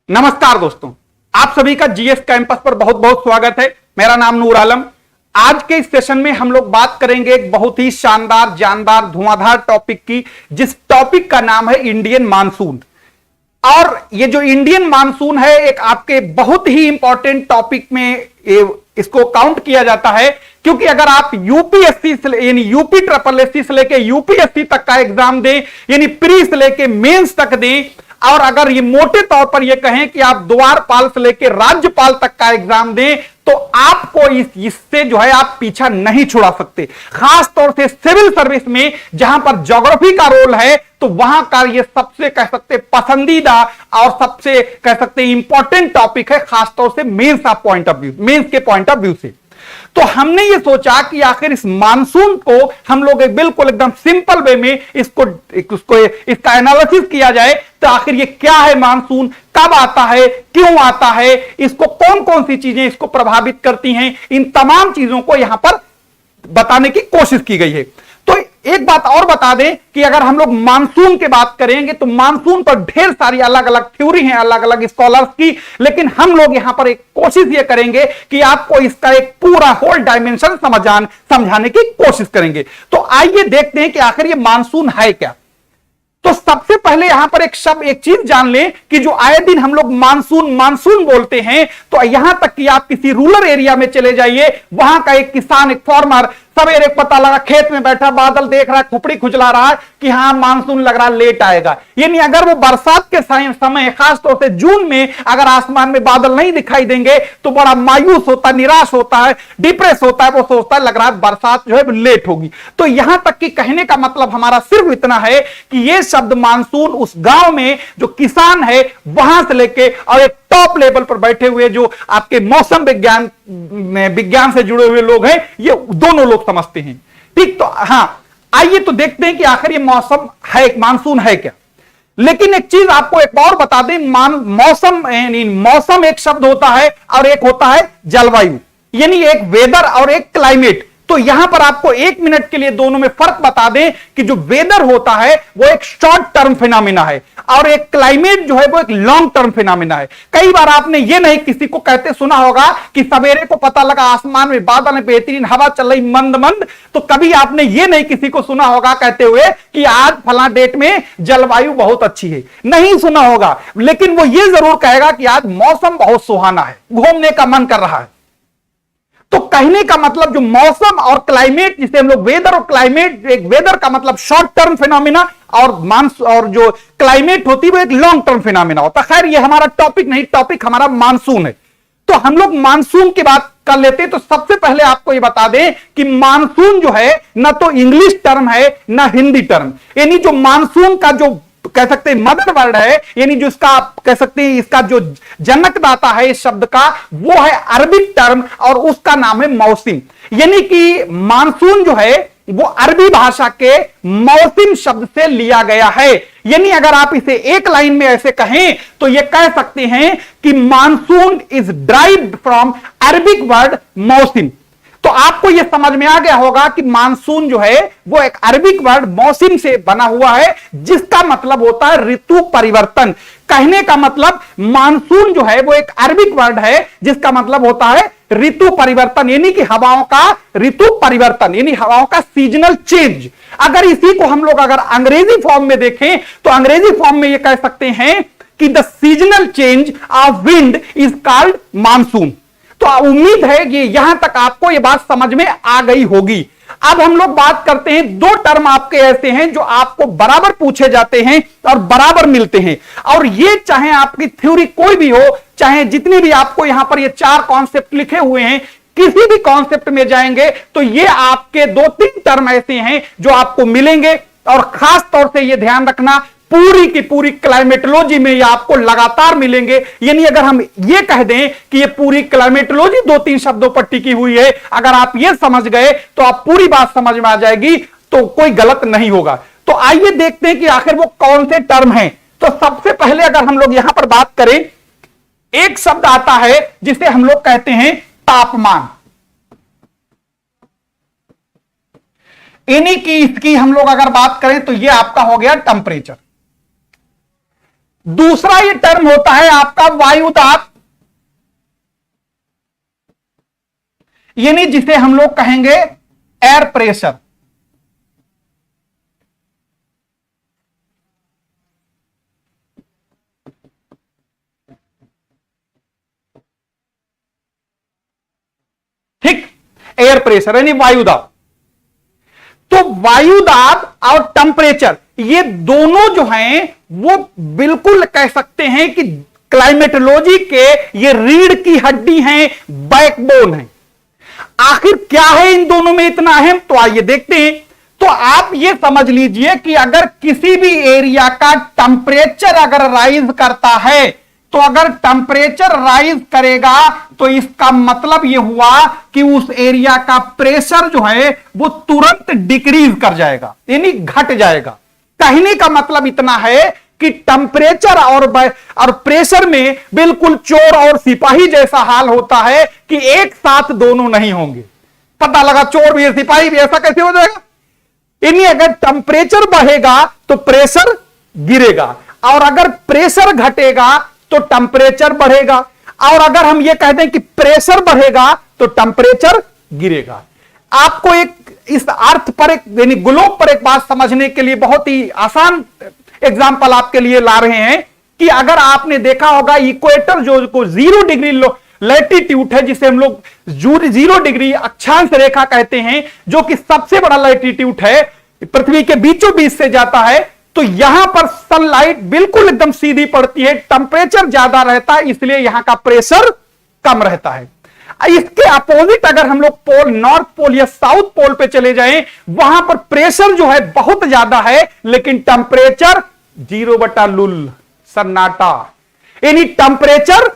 नमस्कार दोस्तों, आप सभी का जीएस कैंपस पर बहुत बहुत स्वागत है। मेरा नाम नूर आलम। आज के इस सेशन में हम लोग बात करेंगे एक बहुत ही शानदार, जानदार, धुआंधार टॉपिक की, जिस टॉपिक का नाम है इंडियन मानसून। और ये जो इंडियन मानसून है, एक आपके बहुत ही इंपॉर्टेंट टॉपिक में इसको काउंट किया जाता है, क्योंकि अगर आप यूपीएससी से यानी यूपी ट्रिपल एससी से लेके यूपीएससी तक का एग्जाम दें, यानी प्री से लेके मेंस तक दें, और अगर ये मोटे तौर पर ये कहें कि आप द्वारपाल से लेके राज्यपाल तक का एग्जाम दें, तो आपको इससे जो है आप पीछा नहीं छुड़ा सकते। खास तौर से सिविल सर्विस में जहां पर ज्योग्राफी का रोल है, तो वहां का ये सबसे कह सकते पसंदीदा और सबसे कह सकते इंपॉर्टेंट टॉपिक है, खासतौर से मेंस के पॉइंट ऑफ व्यू से। तो हमने ये सोचा कि आखिर इस मानसून को हम लोग बिल्कुल एकदम सिंपल वे में इसका एनालिसिस किया जाए। तो आखिर ये क्या है मानसून, कब आता है, क्यों आता है, इसको कौन कौन सी चीजें इसको प्रभावित करती हैं, इन तमाम चीजों को यहां पर बताने की कोशिश की गई है। तो एक बात और बता दें कि अगर हम लोग मानसून की बात करेंगे तो मानसून पर ढेर सारी अलग अलग थ्योरी हैं, अलग अलग स्कॉलर्स की, लेकिन हम लोग यहां पर एक कोशिश ये करेंगे कि आपको इसका एक पूरा होल डायमेंशन समझाने की कोशिश करेंगे। तो आइए देखते हैं कि आखिर ये मानसून है क्या। तो सबसे पहले यहां पर एक चीज जान लें कि जो आए दिन हम लोग मानसून मानसून बोलते हैं, तो यहां तक कि आप किसी रूरल एरिया में चले जाइए, वहां का एक किसान, एक फार्मर सवेरे पता लगा खेत में बैठा, बादल देख रहा है, खोपड़ी खुजला रहा है कि हाँ मानसून लग रहा लेट आएगा। यानी अगर वो बरसात के समय खासतौर से जून में अगर आसमान में बादल नहीं दिखाई देंगे तो बड़ा मायूस होता है, निराश होता है, डिप्रेस होता है, वो सोचता है लग रहा है बरसात जो है लेट होगी। तो यहां तक कि कहने का मतलब हमारा सिर्फ इतना है कि ये शब्द मानसून उस गांव में जो किसान है वहां से लेके और एक टॉप लेवल पर बैठे हुए जो आपके मौसम विज्ञान से जुड़े हुए लोग हैं, ये दोनों लोग समझते हैं। ठीक, तो हाँ आइए तो देखते हैं कि आखिर ये मौसम है, मानसून है क्या। लेकिन एक चीज आपको एक और बता दें, मौसम एक शब्द होता है और एक होता है जलवायु, यानी एक वेदर और एक क्लाइमेट। तो यहां पर आपको एक मिनट के लिए दोनों में फर्क बता दें कि जो वेदर होता है वो एक शॉर्ट टर्म फिनोमिना है और एक क्लाइमेट जो है वो एक लॉन्ग टर्म फिनोमिना है। कई बार आपने ये नहीं किसी को कहते सुना होगा कि सवेरे को पता लगा आसमान में बादल है, बेहतरीन हवा चल रही मंद मंद, तो कभी आपने ये नहीं किसी को सुना होगा कहते हुए कि आज फला डेट में जलवायु बहुत अच्छी है, नहीं सुना होगा। लेकिन वो ये जरूर कहेगा कि आज मौसम बहुत सुहाना है, घूमने का मन कर रहा है। तो कहने का मतलब जो मौसम और क्लाइमेट, जिसे हम लोग वेदर और क्लाइमेट, एक वेदर का मतलब शॉर्ट टर्म फिनोमिना और जो क्लाइमेट होती है वो एक लॉन्ग टर्म फिनोमिना होता है। खैर ये हमारा टॉपिक नहीं, टॉपिक हमारा मानसून है। तो हम लोग मानसून की बात कर लेते हैं। तो सबसे पहले आपको ये बता दें कि मानसून जो है ना तो इंग्लिश टर्म है ना हिंदी टर्म, यानी जो मानसून का जो कह सकते हैं मदर वर्ड है, यानी जो इसका कह सकते हैं इसका जो जनकदाता है इस शब्द का, वो है अरबिक टर्म और उसका नाम है मौसम। यानी कि मानसून जो है वो अरबी भाषा के मौसम शब्द से लिया गया है। यानी अगर आप इसे एक लाइन में ऐसे कहें तो ये कह सकते हैं कि monsoon is derived from Arabic word मौसम। तो आपको यह समझ में आ गया होगा कि मानसून जो है वो एक अरबिक वर्ड मौसम से बना हुआ है, जिसका मतलब होता है ऋतु परिवर्तन। कहने का मतलब मानसून जो है वो एक अरबिक वर्ड है जिसका मतलब होता है ऋतु परिवर्तन, यानी कि हवाओं का ऋतु परिवर्तन, यानी हवाओं का सीजनल चेंज। अगर इसी को हम लोग अगर अंग्रेजी फॉर्म में देखें तो अंग्रेजी फॉर्म में यह कह सकते हैं कि the seasonal change of wind is called monsoon. तो उम्मीद है कि यहां तक आपको यह बात समझ में आ गई होगी। अब हम लोग बात करते हैं, दो टर्म आपके ऐसे हैं जो आपको बराबर पूछे जाते हैं और बराबर मिलते हैं, और ये चाहे आपकी थ्योरी कोई भी हो, चाहे जितनी भी आपको यहां पर ये चार कॉन्सेप्ट लिखे हुए हैं, किसी भी कॉन्सेप्ट में जाएंगे तो ये आपके दो तीन टर्म ऐसे हैं जो आपको मिलेंगे। और खास तौर से ये ध्यान रखना, पूरी की पूरी क्लाइमेटोलॉजी में ये आपको लगातार मिलेंगे। यानी अगर हम ये कह दें कि ये पूरी क्लाइमेटोलॉजी दो तीन शब्दों पर टिकी हुई है, अगर आप ये समझ गए तो आप पूरी बात समझ में आ जाएगी, तो कोई गलत नहीं होगा। तो आइए देखते हैं कि आखिर वो कौन से टर्म हैं। तो सबसे पहले अगर हम लोग यहां पर बात करें, एक शब्द आता है जिसे हम लोग कहते हैं तापमान। यानी कि इसकी हम लोग अगर बात करें तो ये आपका हो गया टेम्परेचर। दूसरा ये टर्म होता है आपका वायु दाब, यानी जिसे हम लोग कहेंगे एयर प्रेशर। ठीक, एयर प्रेशर यानी वायु दाब। तो वायु दाब और टेम्परेचर ये दोनों जो हैं वो बिल्कुल कह सकते हैं कि क्लाइमेटोलॉजी के ये रीढ़ की हड्डी हैं, बैकबोन है। आखिर क्या है इन दोनों में इतना अहम, तो आइए देखते हैं। तो आप ये समझ लीजिए कि अगर किसी भी एरिया का टेम्परेचर अगर राइज करता है, तो अगर टेम्परेचर राइज करेगा तो इसका मतलब यह हुआ कि उस एरिया का प्रेशर जो है वो तुरंत डिक्रीज कर जाएगा, यानी घट जाएगा। कहने का मतलब इतना है कि टेम्परेचर और प्रेशर में बिल्कुल चोर और सिपाही जैसा हाल होता है कि एक साथ दोनों नहीं होंगे। पता लगा चोर भी है सिपाही भी, ऐसा कैसे हो जाएगा? यानी अगर टेम्परेचर बढ़ेगा तो प्रेशर गिरेगा, और अगर प्रेशर घटेगा तो टेम्परेचर बढ़ेगा, और अगर हम ये कह दें कि प्रेशर बढ़ेगा तो टेम्परेचर गिरेगा। आपको एक इस अर्थ पर एक यानी ग्लोब पर एक बात समझने के लिए बहुत ही आसान एग्जांपल आपके लिए ला रहे हैं कि अगर आपने देखा होगा इक्वेटर जो को 0 डिग्री लैटिट्यूड है, जिसे हम लोग 0 डिग्री अक्षांश रेखा कहते हैं, जो कि सबसे बड़ा लैटिट्यूड है, पृथ्वी के बीचों बीच से जाता है, तो यहां पर सनलाइट बिल्कुल एकदम सीधी पड़ती है, टेम्परेचर ज्यादा रहता है, इसलिए यहां का प्रेशर कम रहता है। इसके अपोजिट अगर हम लोग पोल नॉर्थ पोल या साउथ पोल पे चले जाएं, वहां पर प्रेशर जो है बहुत ज्यादा है, लेकिन टेम्परेचर 0/लुल सन्नाटा, यानी टेम्परेचर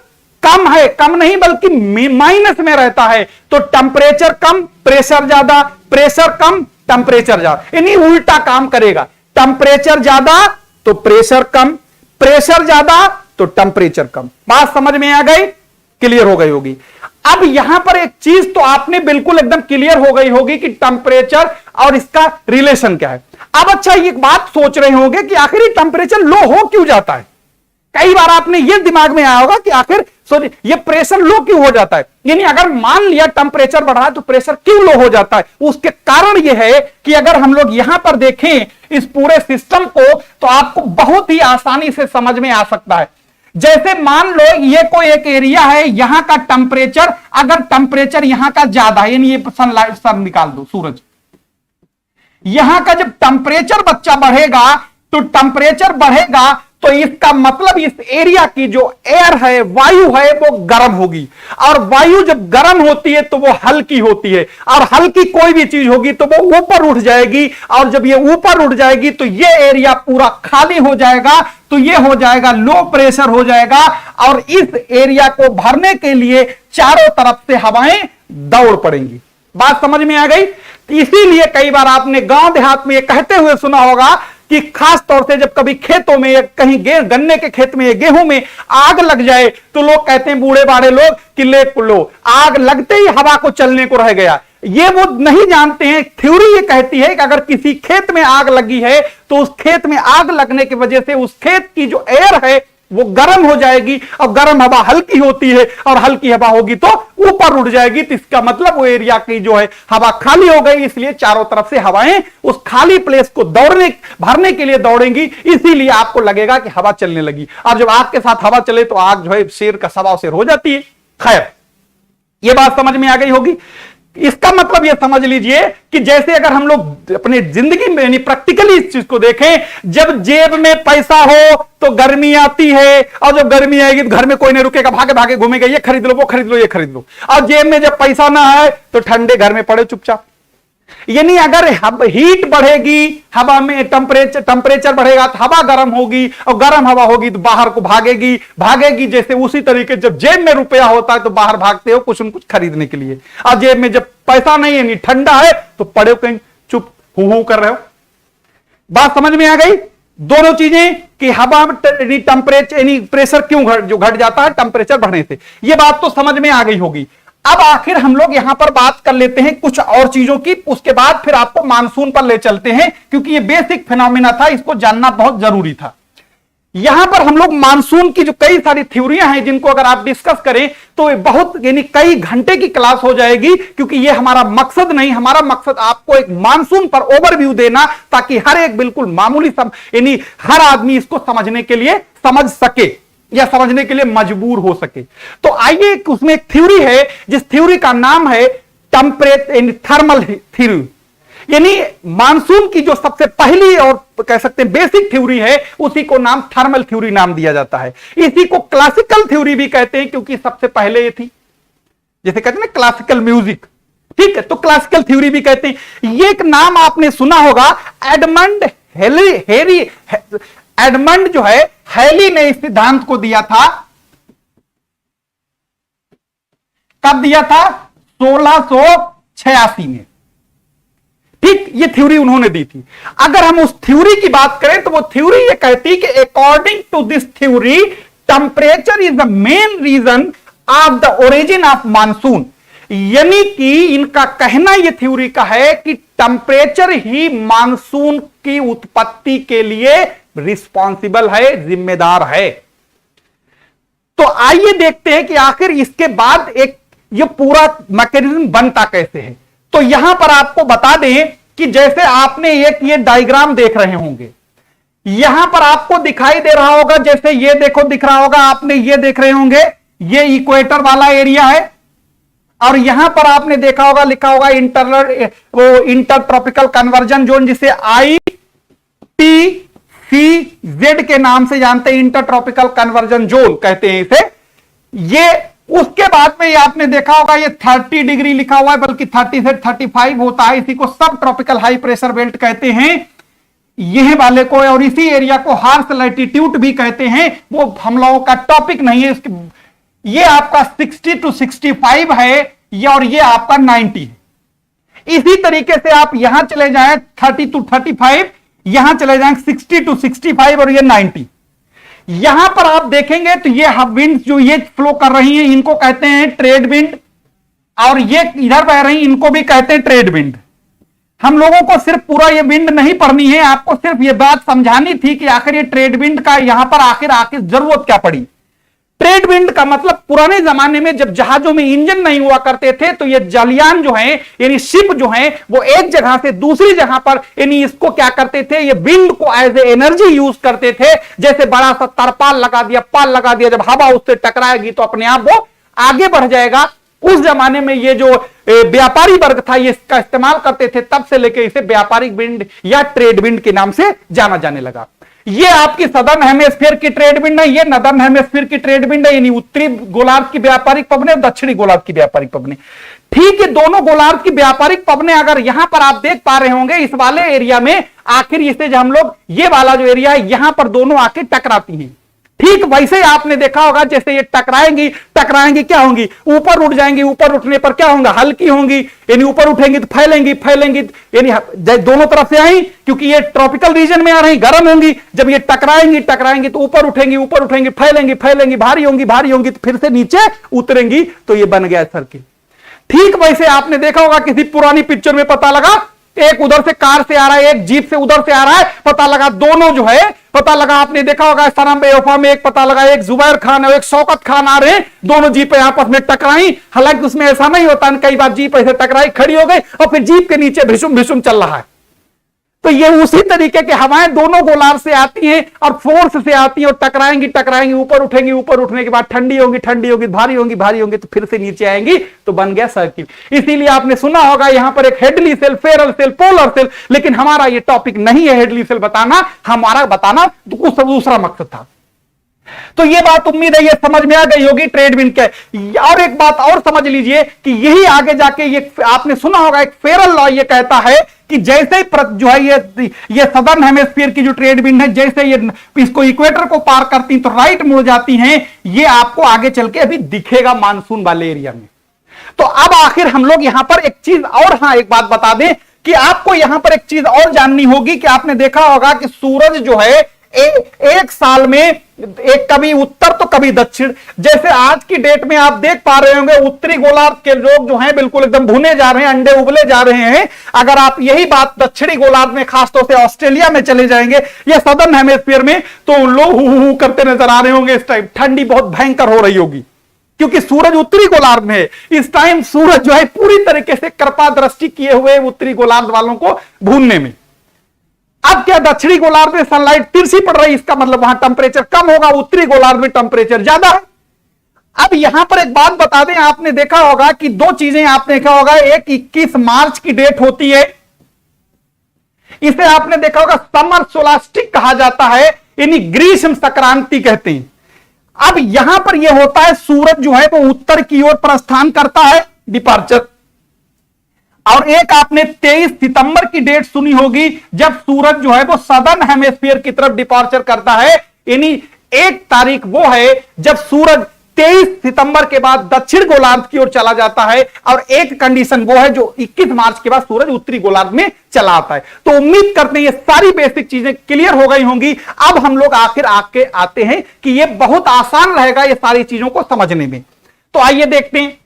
कम है, कम नहीं बल्कि माइनस में रहता है। तो टेम्परेचर कम प्रेशर ज्यादा, प्रेशर कम टेम्परेचर ज्यादा, यानी उल्टा काम करेगा। टेम्परेचर ज्यादा तो प्रेशर कम, प्रेशर ज्यादा तो टेम्परेचर कम। बात समझ में आ गई, क्लियर हो गई होगी। अब यहां पर एक चीज तो आपने बिल्कुल एकदम क्लियर हो गई होगी कि टेम्परेचर और इसका रिलेशन क्या है। अब अच्छा ये बात सोच रहे होंगे कि आखिर ये टेम्परेचर लो हो क्यों जाता है। कई बार आपने ये दिमाग में आया होगा कि आखिर ये प्रेशर लो क्यों हो जाता है, यानी अगर मान लिया टेम्परेचर बढ़ा है तो प्रेशर क्यों लो हो जाता है। उसके कारण यह है कि अगर हम लोग यहां पर देखें इस पूरे सिस्टम को, तो आपको बहुत ही आसानी से समझ में आ सकता है। जैसे मान लो ये कोई एक एरिया है, यहां का टेम्परेचर, अगर टेम्परेचर यहां का ज्यादा है, यानी ये सनलाइट सन निकाल दो सूरज, यहां का जब टेम्परेचर बच्चा बढ़ेगा तो टेम्परेचर बढ़ेगा, तो इसका मतलब इस एरिया की जो एयर है, वायु है, वो गर्म होगी, और वायु जब गर्म होती है तो वो हल्की होती है, और हल्की कोई भी चीज होगी तो वो ऊपर उठ जाएगी, और जब ये ऊपर उठ जाएगी तो ये एरिया पूरा खाली हो जाएगा, तो ये हो जाएगा लो प्रेशर हो जाएगा, और इस एरिया को भरने के लिए चारों तरफ से हवाएं दौड़ पड़ेंगी। बात समझ में आ गई। इसीलिए कई बार आपने गांव देहात में ये कहते हुए सुना होगा कि खास तौर से जब कभी खेतों में या कहीं गन्ने के खेत में या गेहूं में आग लग जाए तो लोग कहते हैं, बूढ़े बाड़े लोग, कि ले लो, आग लगते ही हवा को चलने को रह गया। ये वो नहीं जानते हैं, थ्योरी ये कहती है कि अगर किसी खेत में आग लगी है तो उस खेत में आग लगने की वजह से उस खेत की जो एयर है वो गर्म हो जाएगी, और गर्म हवा हल्की होती है, और हल्की हवा होगी तो ऊपर उड़ जाएगी, तो इसका मतलब वो एरिया की जो है हवा खाली हो गई, इसलिए चारों तरफ से हवाएं उस खाली प्लेस को भरने के लिए दौड़ेंगी, इसीलिए आपको लगेगा कि हवा चलने लगी। और जब आग के साथ हवा चले तो आग जो है शेर का सवा शेर हो जाती है। खैर, ये बात समझ में आ गई होगी। इसका मतलब यह समझ लीजिए कि जैसे अगर हम लोग अपने जिंदगी में यानी प्रैक्टिकली इस चीज को देखें, जब जेब में पैसा हो तो गर्मी आती है, और जब गर्मी आएगी तो घर में कोई नहीं रुकेगा, भागे भागे घूमेगा, ये खरीद लो, वो खरीद लो, ये खरीद लो। और जेब में जब पैसा ना है तो ठंडे घर में पड़े चुपचाप। यानी अगर हीट बढ़ेगी, हवा में टेम्परेचर बढ़ेगा तो हवा गर्म होगी, और गर्म हवा होगी तो बाहर को भागेगी। जैसे उसी तरीके जब जेब में रुपया होता है तो बाहर भागते हो कुछ न कुछ खरीदने के लिए, और जेब में जब पैसा नहीं है, नहीं ठंडा है, तो पड़े हो कहीं चुप हू कर रहे हो। बात समझ में आ गई। दोनों चीजें कि हवा में टेम्परेचर यानी प्रेशर क्यों घट जाता है टेम्परेचर बढ़ने से, यह बात तो समझ में आ गई होगी। अब आखिर हम लोग यहां पर बात कर लेते हैं कुछ और चीजों की, उसके बाद फिर आपको मानसून पर ले चलते हैं, क्योंकि ये बेसिक फिनोमिना था, इसको जानना बहुत जरूरी था। यहां पर हम लोग मानसून की जो कई सारी थ्योरियां हैं जिनको अगर आप डिस्कस करें तो बहुत यानी कई घंटे की क्लास हो जाएगी, क्योंकि ये हमारा मकसद नहीं, हमारा मकसद आपको एक मानसून पर ओवरव्यू देना, ताकि हर एक बिल्कुल मामूली यानी हर आदमी इसको समझने के लिए समझ सके या समझने के लिए मजबूर हो सके। तो आइए, उसमें एक थ्योरी है जिस थ्योरी का नाम है थर्मल थ्योरी, यानी मानसून की जो सबसे पहली और कह सकते हैं बेसिक थ्योरी है, उसी को नाम थर्मल थ्योरी नाम दिया जाता है। इसी को क्लासिकल थ्योरी भी कहते हैं, क्योंकि सबसे पहले ये थी, जैसे कहते हैं ना क्लासिकल म्यूजिक, ठीक है, तो क्लासिकल थ्योरी भी कहते हैं। ये एक नाम आपने सुना होगा, एडमंड जो है हैली ने इस सिद्धांत को दिया था। कब दिया था? 1686 में, ठीक, ये थ्योरी उन्होंने दी थी। अगर हम उस थ्योरी की बात करें तो वो थ्योरी ये कहती कि according to this theory temperature is the main reason of the origin of monsoon, यानी कि इनका कहना यह थ्योरी का है कि टेम्परेचर ही मानसून की उत्पत्ति के लिए रिस्पॉन्सिबल है, जिम्मेदार है। तो आइए देखते हैं कि आखिर इसके बाद एक ये पूरा मैकेनिज्म बनता कैसे है। तो यहां पर आपको बता दें कि जैसे आपने एक ये डायग्राम देख रहे होंगे, यहां पर आपको दिखाई दे रहा होगा, जैसे ये देखो दिख रहा होगा, आपने ये देख रहे होंगे, ये इक्वेटर वाला एरिया है, और यहां पर आपने देखा होगा लिखा होगा इंटर ट्रॉपिकल कन्वर्जन जोन, जिसे ITCZ के नाम से जानते हैं, इंटर ट्रॉपिकल कन्वर्जन जोन कहते हैं इसे। ये उसके बाद में ये आपने देखा होगा, ये 30 डिग्री लिखा हुआ है, बल्कि 30 से 35 होता है, इसी को सब ट्रॉपिकल हाई प्रेशर बेल्ट कहते हैं, यह वाले को, और इसी एरिया को हार्श लैटिट्यूड भी कहते हैं। वो हम लोगों का टॉपिक नहीं है, ये आपका 60 to 65 है, और ये आपका 90 है। इसी तरीके से आप यहां चले जाएं 30 to 35, यहां चले जाएं 60 to 65, और ये 90। यहां पर आप देखेंगे तो ये विंड जो ये फ्लो कर रही हैं, इनको कहते हैं ट्रेड विंड, और ये इधर बह रही, इनको भी कहते हैं ट्रेड विंड। हम लोगों को सिर्फ पूरा ये विंड नहीं पढ़नी है, आपको सिर्फ ये बात समझानी थी कि आखिर ये ट्रेड विंड का यहां पर आखिर जरूरत क्या पड़ी। ट्रेड विंड का मतलब पुराने जमाने में जब जहाजों में इंजन नहीं हुआ करते थे, तो ये जलयान जो है यानी शिप जो है वो एक जगह से दूसरी जगह पर यानी इसको क्या करते थे, ये विंड को एज ए एनर्जी यूज करते थे। जैसे बड़ा सा तरपाल लगा दिया, पाल लगा दिया, जब हवा उससे टकराएगी तो अपने आप वो आगे बढ़ जाएगा। उस जमाने में ये जो व्यापारी वर्ग था ये इसका इस्तेमाल करते थे, तब से लेकर इसे व्यापारिक विंड या ट्रेड विंड के नाम से जाना जाने लगा। ये आपकी सदर्न हेमिस्फीयर की ट्रेड विंड है, ये नदर्न हेमिस्फीयर की ट्रेड विंड है, यानी उत्तरी गोलार्ध की व्यापारिक पवने और दक्षिणी गोलार्ध की व्यापारिक पवने। ठीक है, दोनों गोलार्ध की व्यापारिक पवने अगर यहां पर आप देख पा रहे होंगे, इस वाले एरिया में आखिर इसे हम लोग ये वाला जो एरिया है यहां पर दोनों आके टकराती हैं। ठीक वैसे ही आपने देखा होगा, जैसे ये टकराएंगी क्या होंगी, ऊपर उठ जाएंगी, ऊपर उठने पर क्या होगा, हल्की होंगी, यानी ऊपर उठेंगी तो फैलेंगी यानी दोनों तरफ से आई, क्योंकि ये ट्रॉपिकल रीजन में आ रही, गर्म होंगी। जब ये टकराएंगी तो ऊपर उठेंगी, फैलेंगी, भारी होंगी तो फिर से नीचे उतरेंगी, तो ये बन गया सर्किल। ठीक वैसे आपने देखा होगा किसी पुरानी पिक्चर में, पता लगा एक उधर से कार से आ रहा है, एक जीप से उधर से आ रहा है, पता लगा दोनों जो है, पता लगा आपने देखा होगा सनम बेवफा में एक पता लगा एक जुबैर खान और एक शौकत खान आ रहे हैं, दोनों जीपें आपस में टकराई। हालांकि उसमें ऐसा नहीं होता, कई बार जीप ऐसे टकराई, खड़ी हो गई और फिर जीप के नीचे भीषुम चल रहा है। तो ये उसी तरीके के हवाएं दोनों गोलार्ध से आती हैं और फोर्स से आती हैं और टकराएंगी, ऊपर उठेंगी, ऊपर उठने के बाद ठंडी होगी, भारी होंगी तो फिर से नीचे आएंगी, तो बन गया सर्किल। इसीलिए आपने सुना होगा यहां पर एक Hadley cell, Ferrel cell, polar cell, लेकिन हमारा ये टॉपिक नहीं है हेडली सेल बताना, हमारा बताना कुछ दूसरा मकसद था। तो ये बात उम्मीद है ये समझ में आ गई होगी ट्रेड विंड के। और एक बात और समझ लीजिए कि यही आगे जाके ये आपने सुना होगा एक फेरल लॉ ये कहता है कि जैसे ही जो है ये सदर्न हेमिस्फीयर की जो ट्रेड विंड है, जैसे ये इसको इक्वेटर को पार करती तो राइट मुड़ जाती हैं, ये आपको आगे चल के अभी दिखेगा मानसून वाले एरिया में। तो अब आखिर हम लोग यहां पर एक चीज और, हाँ एक बात बता दें कि आपको यहां पर एक चीज और जाननी होगी कि आपने देखा होगा कि सूरज जो है एक साल में एक कभी उत्तर तो कभी दक्षिण। जैसे आज की डेट में आप देख पा रहे होंगे उत्तरी गोलार्ध के लोग जो हैं बिल्कुल एकदम भुने जा रहे हैं, अंडे उबले जा रहे हैं। अगर आप यही बात दक्षिणी गोलार्ध में खासतौर से ऑस्ट्रेलिया में चले जाएंगे या सदर्न हेमिस्फीयर में, तो लोग हु करते नजर आ रहे होंगे। इस टाइम ठंडी बहुत भयंकर हो रही होगी क्योंकि सूरज उत्तरी गोलार्ध में है। इस टाइम सूरज जो है पूरी तरीके से कृपा दृष्टि किए हुए उत्तरी गोलार्ध वालों को भूनने में। अब क्या दक्षिणी गोलार्ध में सनलाइट तिरछी पड़ रही, इसका मतलब वहां टेंपरेचर कम होगा, उत्तरी गोलार्ध में टेंपरेचर ज्यादा है। अब यहां पर एक बात बता दें, आपने देखा होगा कि दो चीजें आपने देखा होगा, एक 21 मार्च की डेट होती है, इसे आपने देखा होगा समर सोलास्टिक कहा जाता है, यानी ग्रीष्म संक्रांति कहते हैं। अब यहां पर यह होता है सूरज जो है वो उत्तर की ओर प्रस्थान करता है, डिपार्चर। और एक आपने 23 सितंबर की डेट सुनी होगी जब सूरज जो है वो सदर्न हेमिस्फीयर की तरफ डिपार्चर करता है, यानी एक तारीख वो है जब सूरज 23 सितंबर के बाद दक्षिण गोलार्ध की ओर चला जाता है, और एक कंडीशन वो है जो 21 मार्च के बाद सूरज उत्तरी गोलार्ध में चला आता है। तो उम्मीद करते हैं ये सारी बेसिक चीजें क्लियर हो गई होंगी। अब हम लोग आखिर आके आते हैं कि ये बहुत आसान रहेगा ये सारी चीजों को समझने में। तो आइए देखते हैं।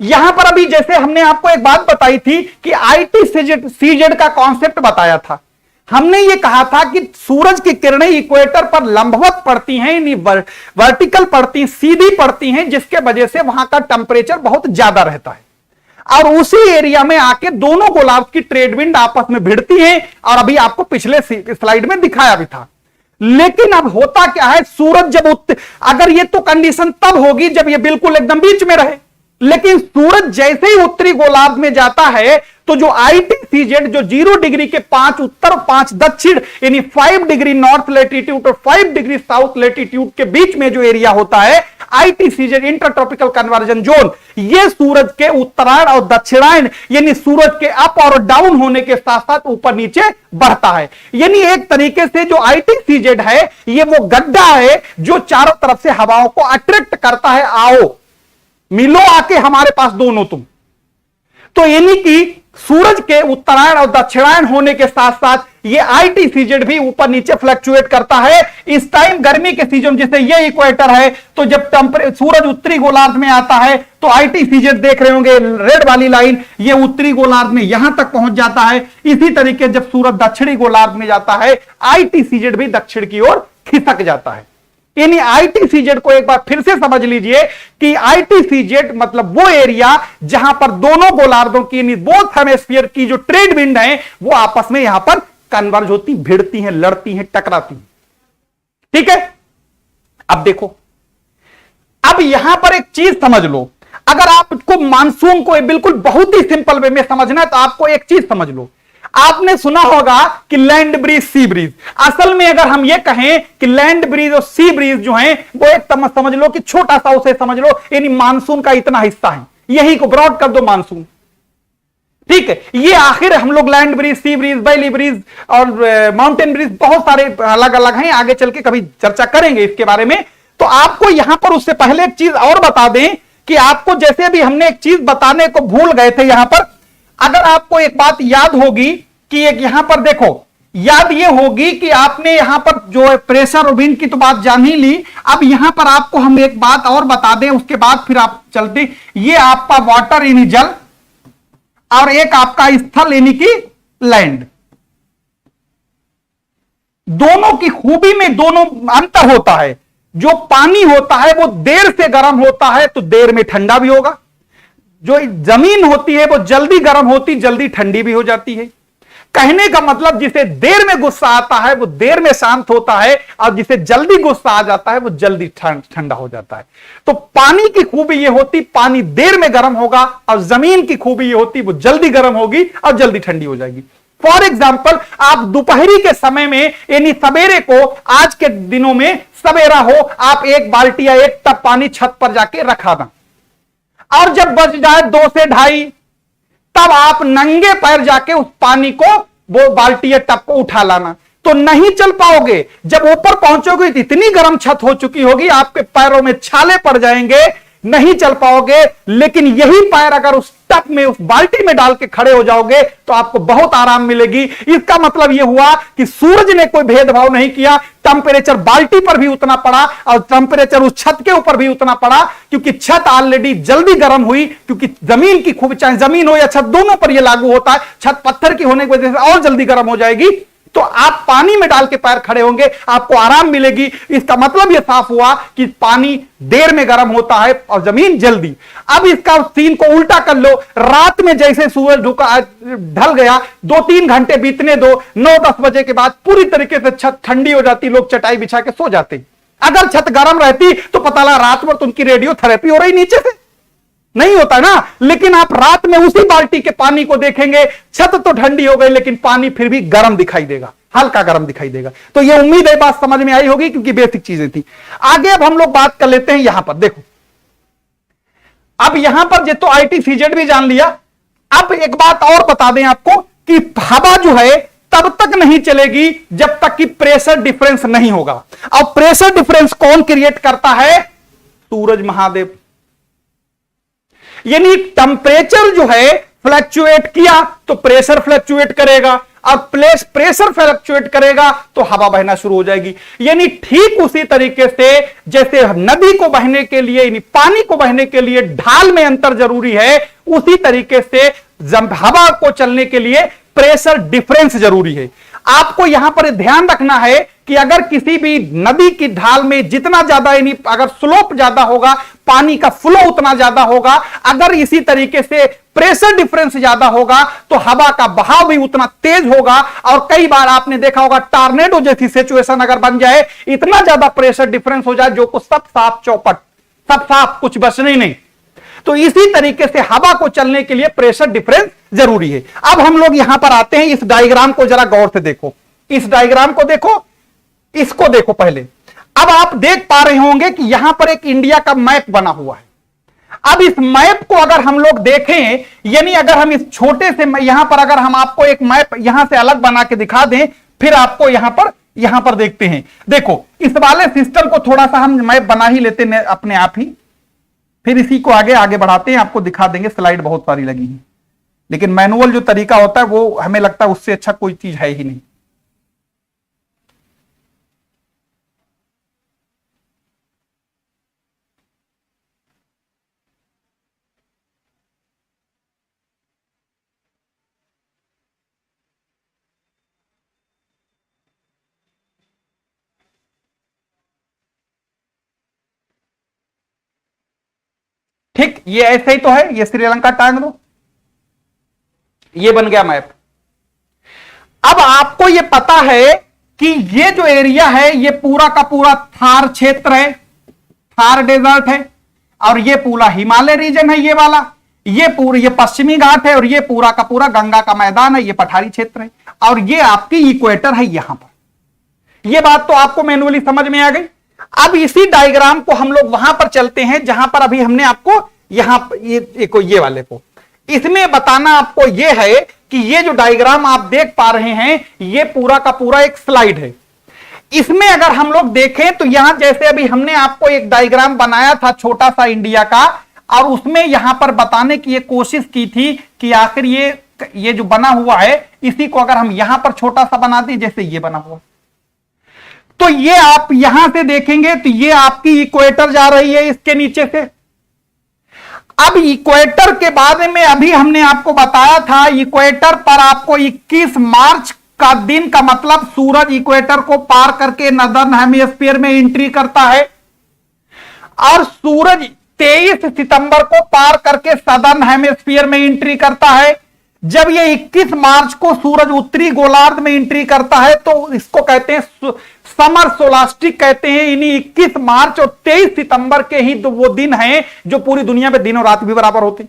यहां पर अभी जैसे हमने आपको एक बात बताई थी कि ITCZ का कॉन्सेप्ट बताया था। हमने ये कहा था कि सूरज की किरणें इक्वेटर पर लंबवत पड़ती हैं, वर्टिकल पड़ती, सीधी पड़ती हैं, जिसके वजह से वहां का टेंपरेचर बहुत ज्यादा रहता है। और उसी एरिया में आके दोनों गोलार्ध की ट्रेड विंड आपस में भिड़ती हैं, और अभी आपको पिछले स्लाइड में दिखाया भी था। लेकिन अब होता क्या है, सूरज जब अगर ये तो कंडीशन तब होगी जब ये बिल्कुल एकदम बीच में रहे, लेकिन सूरज जैसे ही उत्तरी गोलार्ध में जाता है तो जो ITCZ जो 0 डिग्री के 5 उत्तर 5 दक्षिण यानी 5 डिग्री नॉर्थ लेटीट्यूड और 5 डिग्री साउथ लेटीट्यूड के बीच में जो एरिया होता है ITCZ इंटरट्रॉपिकल कन्वर्जन जोन, ये सूरज के उत्तरायण और दक्षिणायन यानी सूरज के अप और डाउन होने के साथ साथ ऊपर नीचे बढ़ता है। यानी एक तरीके से जो ITCZ है ये वो गड्ढा है जो चारों तरफ से हवाओं को अट्रैक्ट करता है, आओ मिलो आके हमारे पास दोनों तुम। तो यानी कि सूरज के उत्तरायण और दक्षिणायन होने के साथ साथ ये ITCZ भी ऊपर नीचे फ्लक्चुएट करता है। इस टाइम गर्मी के सीजन जैसे ये इक्वेटर है, तो जब सूरज उत्तरी गोलार्ध में आता है तो ITCZ देख रहे होंगे रेड वाली लाइन, ये उत्तरी गोलार्ध में यहां तक पहुंच जाता है। इसी तरीके जब सूरज दक्षिणी गोलार्ध में जाता है ITCZ भी दक्षिण की ओर खिसक जाता है। यानी ITCZ को एक बार फिर से समझ लीजिए कि ITCZ मतलब वो एरिया जहां पर दोनों गोलार्धों की यानी बोथ हेमिस्फीयर की जो ट्रेड विंड है वो आपस में यहां पर कन्वर्ज होती, भिड़ती हैं, लड़ती हैं, टकराती हैं। ठीक है, अब देखो, अब यहां पर एक चीज समझ लो। अगर आपको मानसून को बिल्कुल बहुत ही सिंपल वे में समझना है तो आपको एक चीज समझ लो। आपने सुना होगा कि लैंड ब्रीज, सी ब्रीज। असल में अगर हम ये कहें कि लैंड ब्रीज और सी ब्रीज जो हैं वो एक समझ लो कि छोटा सा उसे समझ लो, यानी मानसून का इतना हिस्सा है, यही को ब्रॉड कर दो मानसून। ठीक है, ये आखिर हम लोग land breeze, sea breeze, valley breeze और माउंटेन ब्रीज बहुत सारे अलग अलग हैं, आगे चल के कभी चर्चा करेंगे इसके बारे में। तो आपको यहां पर उससे पहले एक चीज और बता दें कि आपको जैसे अभी हमने एक चीज बताने को भूल गए थे यहां पर, अगर आपको एक बात याद होगी कि एक यहां पर देखो, याद ये होगी कि आपने यहां पर जो प्रेशर और विंड की तो बात जान ही ली। अब यहां पर आपको हम एक बात और बता दें, उसके बाद फिर आप चलते। ये आपका वाटर यानी जल और एक आपका स्थल यानी कि लैंड। दोनों की खूबी में दोनों अंतर होता है। जो पानी होता है वो देर से गर्म होता है तो देर में ठंडा भी होगा। जो जमीन होती है वो जल्दी गर्म होती, जल्दी ठंडी भी हो जाती है। कहने का मतलब जिसे देर में गुस्सा आता है वो देर में शांत होता है, और जिसे जल्दी गुस्सा आ जाता है वो जल्दी ठंडा हो जाता है। तो पानी की खूबी ये होती, पानी देर में गर्म होगा, और जमीन की खूबी ये होती, वो जल्दी गर्म होगी और जल्दी ठंडी हो जाएगी। फॉर एग्जाम्पल, आप दोपहरी के समय में यानी सवेरे को, आज के दिनों में सवेरा हो, आप एक बाल्टी या एक टब पानी छत पर जाके रखा दें, और जब बज जाए 2 से 2:30 तब आप नंगे पैर जाके उस पानी को, वो बाल्टी या टब को उठा लाना, तो नहीं चल पाओगे। जब ऊपर पहुंचोगे तो इतनी गर्म छत हो चुकी होगी, आपके पैरों में छाले पड़ जाएंगे, नहीं चल पाओगे, लेकिन यही पैर अगर उस टब में, उस बाल्टी में डाल के खड़े हो जाओगे तो आपको बहुत आराम मिलेगी। इसका मतलब यह हुआ कि सूरज ने कोई भेदभाव नहीं किया, टेंपरेचर बाल्टी पर भी उतना पड़ा और टेंपरेचर उस छत के ऊपर भी उतना पड़ा, क्योंकि छत ऑलरेडी जल्दी गर्म हुई, क्योंकि जमीन की खूब, चाहे जमीन हो या छत, दोनों पर यह लागू होता है। छत पत्थर की होने की वजह से और जल्दी गर्म हो जाएगी, तो आप पानी में डाल के पैर खड़े होंगे, आपको आराम मिलेगी। इसका मतलब यह साफ हुआ कि पानी देर में गर्म होता है और जमीन जल्दी। अब इसका सीन को उल्टा कर लो, रात में जैसे सूरज ढल गया, 2-3 घंटे बीतने दो, 9-10 बजे के बाद पूरी तरीके से छत ठंडी हो जाती, लोग चटाई बिछा के सो जाते। अगर छत गर्म रहती तो पता लगा रात भर तो उनकी रेडियोथेरेपी हो रही नीचे से, नहीं होता ना। लेकिन आप रात में उसी बाल्टी के पानी को देखेंगे, छत तो ठंडी हो गई लेकिन पानी फिर भी गर्म दिखाई देगा, हल्का गर्म दिखाई देगा। तो यह उम्मीद है बात समझ में आई होगी, क्योंकि बेसिक चीजें थी। आगे अब हम लोग बात कर लेते हैं यहां पर, देखो अब यहां पर जो तो आईटी सीजेड भी जान लिया। अब एक बात और बता दें आपको कि हवा जो है तब तक नहीं चलेगी जब तक कि प्रेशर डिफरेंस नहीं होगा। अब प्रेशर डिफरेंस कौन क्रिएट करता है? सूरज महादेव। यानी टेंपरेचर जो है फ्लक्चुएट किया तो प्रेशर फ्लक्चुएट करेगा, और प्रेशर फ्लक्चुएट करेगा तो हवा बहना शुरू हो जाएगी। यानी ठीक उसी तरीके से जैसे नदी को बहने के लिए, यानी पानी को बहने के लिए ढाल में अंतर जरूरी है, उसी तरीके से हवा को चलने के लिए प्रेशर डिफरेंस जरूरी है। आपको यहां पर ध्यान रखना है कि अगर किसी भी नदी की ढाल में जितना ज्यादा, यानी अगर स्लोप ज्यादा होगा, पानी का फ्लो उतना ज्यादा होगा, अगर इसी तरीके से प्रेशर डिफरेंस ज्यादा होगा तो हवा का बहाव भी उतना तेज होगा। और कई बार आपने देखा होगा टॉर्नेडो जैसी सिचुएशन अगर बन जाए, इतना ज्यादा प्रेशर डिफरेंस हो जाए जो कुछ सब साफ चौपट, सब साफ, कुछ बचने नहीं। तो इसी तरीके से हवा को चलने के लिए प्रेशर डिफरेंस जरूरी है। अब हम लोग यहां पर आते हैं, इस डायग्राम को जरा गौर से देखो, इस डायग्राम को देखो, इसको देखो पहले। अब आप देख पा रहे होंगे कि यहां पर एक इंडिया का मैप बना हुआ है। अब इस मैप को अगर हम लोग देखें, यानी अगर हम इस छोटे से यहां पर अगर हम आपको एक मैप यहां से अलग बना के दिखा दें, फिर आपको यहां पर देखते हैं। देखो इस वाले सिस्टम को थोड़ा सा हम मैप बना ही लेते हैं अपने आप ही, फिर इसी को आगे आगे बढ़ाते हैं, आपको दिखा देंगे। स्लाइड बहुत सारी लगी है, लेकिन मैनुअल जो तरीका होता है वो हमें लगता है उससे अच्छा कोई चीज है ही नहीं। ठीक, ये ऐसे ही तो है, ये श्रीलंका टांग दो, ये बन गया मैप। अब आपको ये पता है कि ये जो एरिया है ये पूरा का पूरा थार क्षेत्र है, थार डेजर्ट है, और ये पूरा हिमालय रीजन है, ये वाला, ये पश्चिमी घाट है, और ये पूरा का पूरा गंगा का मैदान है, ये पठारी क्षेत्र है, और ये आपकी इक्वेटर है यहां पर। ये बात तो आपको मैनुअली समझ में आ गई। अब इसी डायग्राम को हम लोग वहां पर चलते हैं जहां पर अभी हमने आपको यहां ये वाले को, इसमें बताना आपको ये है कि ये जो डायग्राम आप देख पा रहे हैं ये पूरा का पूरा एक स्लाइड है। इसमें अगर हम लोग देखें तो यहां जैसे अभी हमने आपको एक डायग्राम बनाया था छोटा सा इंडिया का, और उसमें यहां पर बताने की ये कोशिश की थी कि आखिर ये जो बना हुआ है इसी को अगर हम यहां पर छोटा सा बना दें, जैसे ये बना हुआ, तो ये आप यहां से देखेंगे तो ये आपकी इक्वेटर जा रही है इसके नीचे से। अब इक्वेटर के बारे में अभी हमने आपको बताया था, इक्वेटर पर आपको 21 मार्च का दिन का मतलब सूरज इक्वेटर को पार करके नॉर्दर्न हेमिस्फीयर में एंट्री करता है, और सूरज 23 सितंबर को पार करके सदर्न हेमिस्फीयर में एंट्री करता है। जब ये 21 मार्च को सूरज उत्तरी गोलार्ध में एंट्री करता है तो इसको कहते हैं समर सोलास्टिक कहते हैं। इन्हीं 21 मार्च और 23 सितंबर के ही तो वो दिन हैं जो पूरी दुनिया में दिन और रात भी बराबर होते।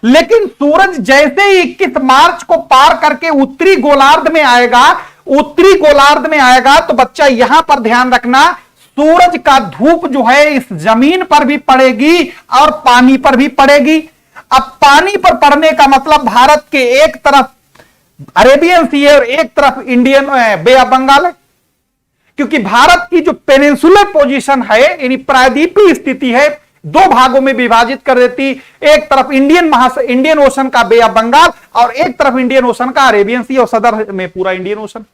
लेकिन सूरज जैसे ही 21 मार्च को पार करके उत्तरी गोलार्ध में आएगा, उत्तरी गोलार्ध में आएगा तो बच्चा यहां पर ध्यान रखना, सूरज का धूप जो है इस जमीन पर भी पड़ेगी और पानी पर भी पड़ेगी। अब पानी पर पड़ने का मतलब भारत के एक तरफ अरेबियन सी है और एक तरफ इंडियन बे ऑफ बंगाल है, क्योंकि भारत की जो पेनिनसुलर पोजीशन है यानी प्रायद्वीपीय स्थिति है, दो भागों में विभाजित कर देती। एक तरफ इंडियन ओशन का बे ऑफ बंगाल और एक तरफ इंडियन ओशन का अरेबियन सी और सदर में पूरा इंडियन ओशन।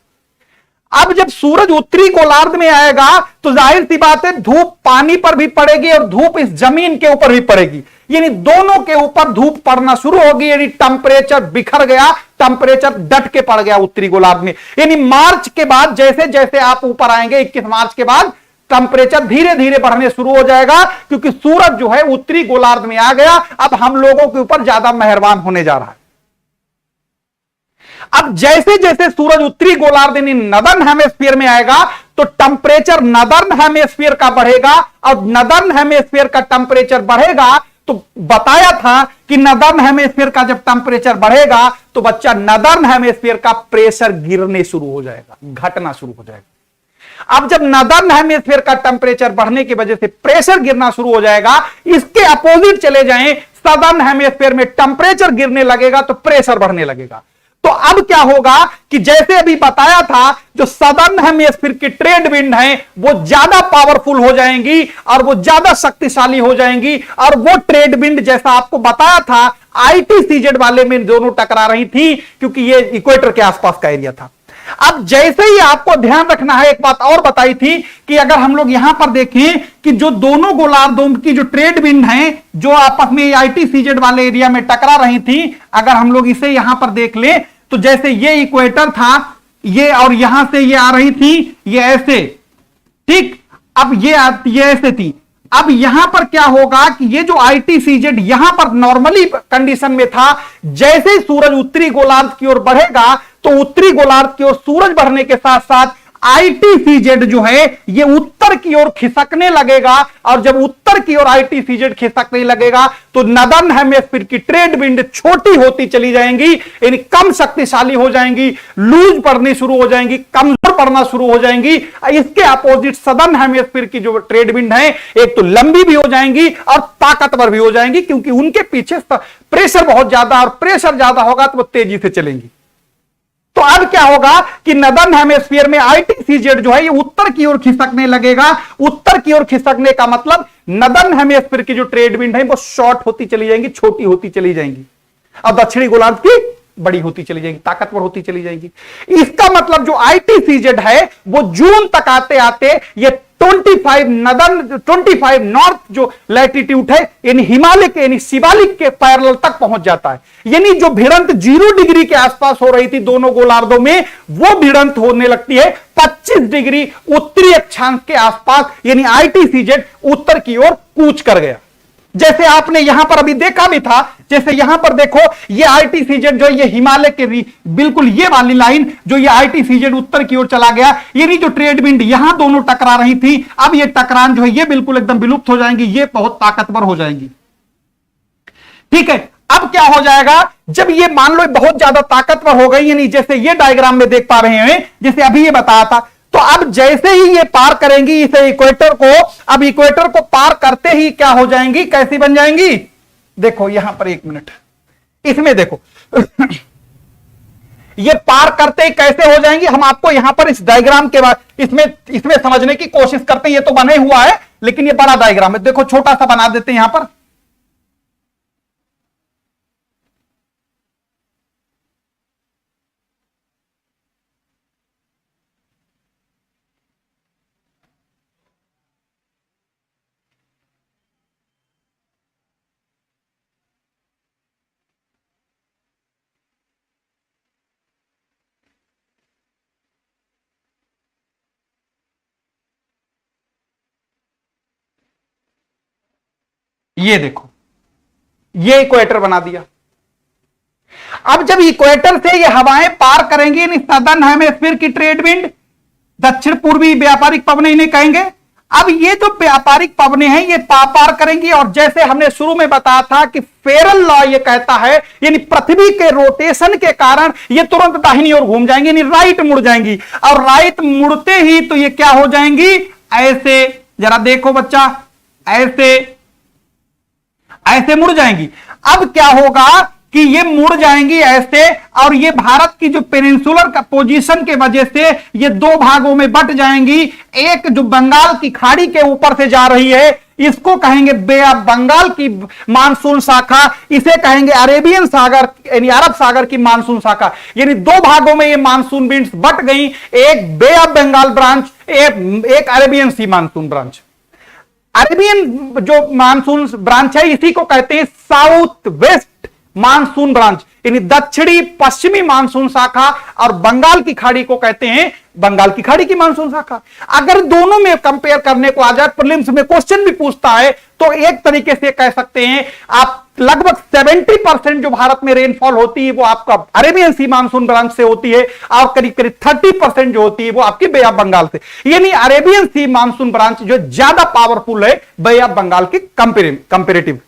अब जब सूरज उत्तरी गोलार्ध में आएगा तो जाहिर सी बात है धूप पानी पर भी पड़ेगी और धूप इस जमीन के ऊपर भी पड़ेगी, यानी दोनों के ऊपर धूप पड़ना शुरू होगी। यानी टेंपरेचर बिखर गया, टेंपरेचर डट के पड़ गया उत्तरी गोलार्ध में। यानी मार्च के बाद जैसे जैसे आप ऊपर आएंगे 21 मार्च के बाद टेंपरेचर धीरे धीरे बढ़ने शुरू हो जाएगा, क्योंकि सूरज जो है उत्तरी गोलार्ध में आ गया, अब हम लोगों के ऊपर ज्यादा मेहरबान होने जा रहा है। अब जैसे जैसे सूरज उत्तरी गोलार्ध यानी नदर्न हेमिस्फीयर में आएगा तो टेंपरेचर नदर्न हेमिस्फीयर का बढ़ेगा, और नदर्न हेमिस्फीयर का टेंपरेचर बढ़ेगा तो बताया था कि नदर्न हेमिस्फीयर का जब टेंपरेचर बढ़ेगा तो बच्चा नदर्न हेमिस्फीयर का प्रेशर गिरने शुरू हो जाएगा, घटना शुरू हो जाएगा। अब जब नदर्न हेमिस्फीयर का टेंपरेचर बढ़ने की वजह से प्रेशर गिरना शुरू हो जाएगा, इसके अपोजिट चले जाएं सदर्न हेमिस्फीयर में टेंपरेचर गिरने लगेगा तो प्रेशर बढ़ने लगेगा। तो अब क्या होगा कि जैसे अभी बताया था जो सदर्न हेमिस्फीयर की ट्रेड विंड हैं वो ज्यादा पावरफुल हो जाएंगी और वो ज्यादा शक्तिशाली हो जाएंगी, और वो ट्रेड विंड जैसा आपको बताया था ITCZ वाले में दोनों टकरा रही थी, क्योंकि ये इक्वेटर के आसपास का एरिया था। अब जैसे ही आपको ध्यान रखना है, एक बात और बताई थी कि अगर हम लोग यहां पर देखें कि जो दोनों गोलार्धों की जो ट्रेड विंड हैं जो आपस में ITCZ वाले एरिया में टकरा रही थी, अगर हम लोग इसे यहां पर देख लें तो जैसे ये इक्वेटर था ये, और यहां से ये आ रही थी ये ऐसे, ठीक। अब ये ऐसे थी। अब यहां पर क्या होगा कि ये जो ITCZ यहां पर नॉर्मली कंडीशन में था, जैसे ही सूरज उत्तरी गोलार्ध की ओर बढ़ेगा तो उत्तरी गोलार्ध की ओर सूरज बढ़ने के साथ साथ ITCZ जो है ये उत्तर की ओर खिसकने लगेगा, और जब उत्तर की ओर ITCZ खिसकने लगेगा तो नदर्न हेमिस्फीयर की ट्रेड विंड छोटी होती चली जाएंगी, यानी कम शक्तिशाली हो जाएंगी, लूज पड़नी शुरू हो जाएंगी, कमजोर पड़ना शुरू हो जाएंगी। इसके अपोजिट सदर्न हेमिस्फीयर की जो ट्रेड विंड है एक तो लंबी भी हो जाएंगी और ताकतवर भी हो जाएंगी, क्योंकि उनके पीछे प्रेशर बहुत ज्यादा, और प्रेशर ज्यादा होगा तो वो तेजी से चलेंगी। तो अब क्या होगा कि नदर्न हेमिस्फीयर में ITCZ जो है ये उत्तर की ओर खिसकने लगेगा। उत्तर की ओर खिसकने का मतलब नदर्न हेमिस्फीयर की जो ट्रेड विंड है वो शॉर्ट होती चली जाएंगी, छोटी होती चली जाएंगी, और दक्षिणी गोलार्ध की बड़ी होती चली जाएंगी, ताकतवर होती चली जाएंगी। इसका मतलब जो ITCZ है वो जून तक आते आते ये 25 नॉर्थ जो लैटिट्यूड है यानी हिमालय के यानी शिवालिक के पैरेलल तक पहुंच जाता है। यानी जो भिड़ंत 0 डिग्री के आसपास हो रही थी दोनों गोलार्धों में, वो भिड़ंत होने लगती है 25 डिग्री उत्तरी अक्षांश के आसपास, यानी ITCZ उत्तर की ओर कूच कर गया। जैसे आपने यहां पर अभी देखा भी था, जैसे यहां पर देखो ये ITCZ जो ये हिमालय के बिल्कुल ये वाली लाइन जो ये ITCZ उत्तर की ओर चला गया, यानी जो ट्रेड विंड यहां दोनों टकरा रही थी, अब ये टकरान जो है ये बिल्कुल एकदम विलुप्त हो जाएंगी, ये बहुत ताकतवर हो जाएंगी। ठीक है, अब क्या हो जाएगा जब ये मान लो बहुत ज्यादा ताकतवर हो गई, यानी जैसे ये डायग्राम में देख पा रहे हैं, जैसे अभी ये बताया था, तो अब जैसे ही ये पार करेंगी इस इक्वेटर को, अब इक्वेटर को पार करते ही क्या हो जाएंगी, कैसी बन जाएंगी, देखो यहां पर 1 मिनट इसमें देखो ये पार करते ही कैसे हो जाएंगी, हम आपको यहां पर इस डायग्राम के बाद इसमें समझने की कोशिश करते हैं। ये तो बने हुआ है लेकिन ये बड़ा डायग्राम है, देखो छोटा सा बना देते हैं यहां पर। ये देखो ये इक्वेटर बना दिया। अब जब इक्वेटर से ये हवाएं पार करेंगी यानी सदर्न हेमिस्फीयर की ट्रेड विंड, दक्षिण पूर्वी व्यापारिक पवनें इन्हें कहेंगे। अब ये जो व्यापारिक पवनें हैं ये पार करेंगी, और जैसे हमने शुरू में बताया था कि फेरल लॉ ये कहता है यानी पृथ्वी के रोटेशन के कारण ये तुरंत दाहिनी ओर घूम जाएंगी, यानी राइट मुड़ जाएंगी, और राइट मुड़ते ही तो ये क्या हो जाएंगी, ऐसे जरा देखो बच्चा, ऐसे मुड़ जाएंगी। अब क्या होगा कि ये मुड़ जाएंगी ऐसे, और ये भारत की जो पेनिनसुलर का पोजीशन के वजह से ये दो भागों में बट जाएंगी। एक जो बंगाल की खाड़ी के ऊपर से जा रही है, इसको कहेंगे बे ऑफ बंगाल की मानसून शाखा, इसे कहेंगे अरेबियन सागर यानी अरब सागर की मानसून शाखा। यानी दो भागों में ये मानसून विंड्स बट गई, एक बे ऑफ बंगाल ब्रांच, एक अरेबियन सी मानसून ब्रांच। अरेबियन जो मानसून ब्रांच है इसी को कहते हैं साउथ वेस्ट मानसून ब्रांच, यानी दक्षिणी पश्चिमी मानसून शाखा, और बंगाल की खाड़ी को कहते हैं बंगाल की खाड़ी की मानसून शाखा। अगर दोनों में कंपेयर करने को आ जाए, प्रीलिम्स में क्वेश्चन भी पूछता है, तो एक तरीके से कह सकते हैं आप लगभग 70% जो भारत में रेनफॉल होती है वो आपका अरेबियन सी मानसून ब्रांच से होती है, और करीब करीब 30% जो होती है वो आपकी बे ऑफ बंगाल से। यानी अरेबियन सी मानसून ब्रांच जो ज्यादा पावरफुल है बे ऑफ बंगाल की कंपेरेटिव।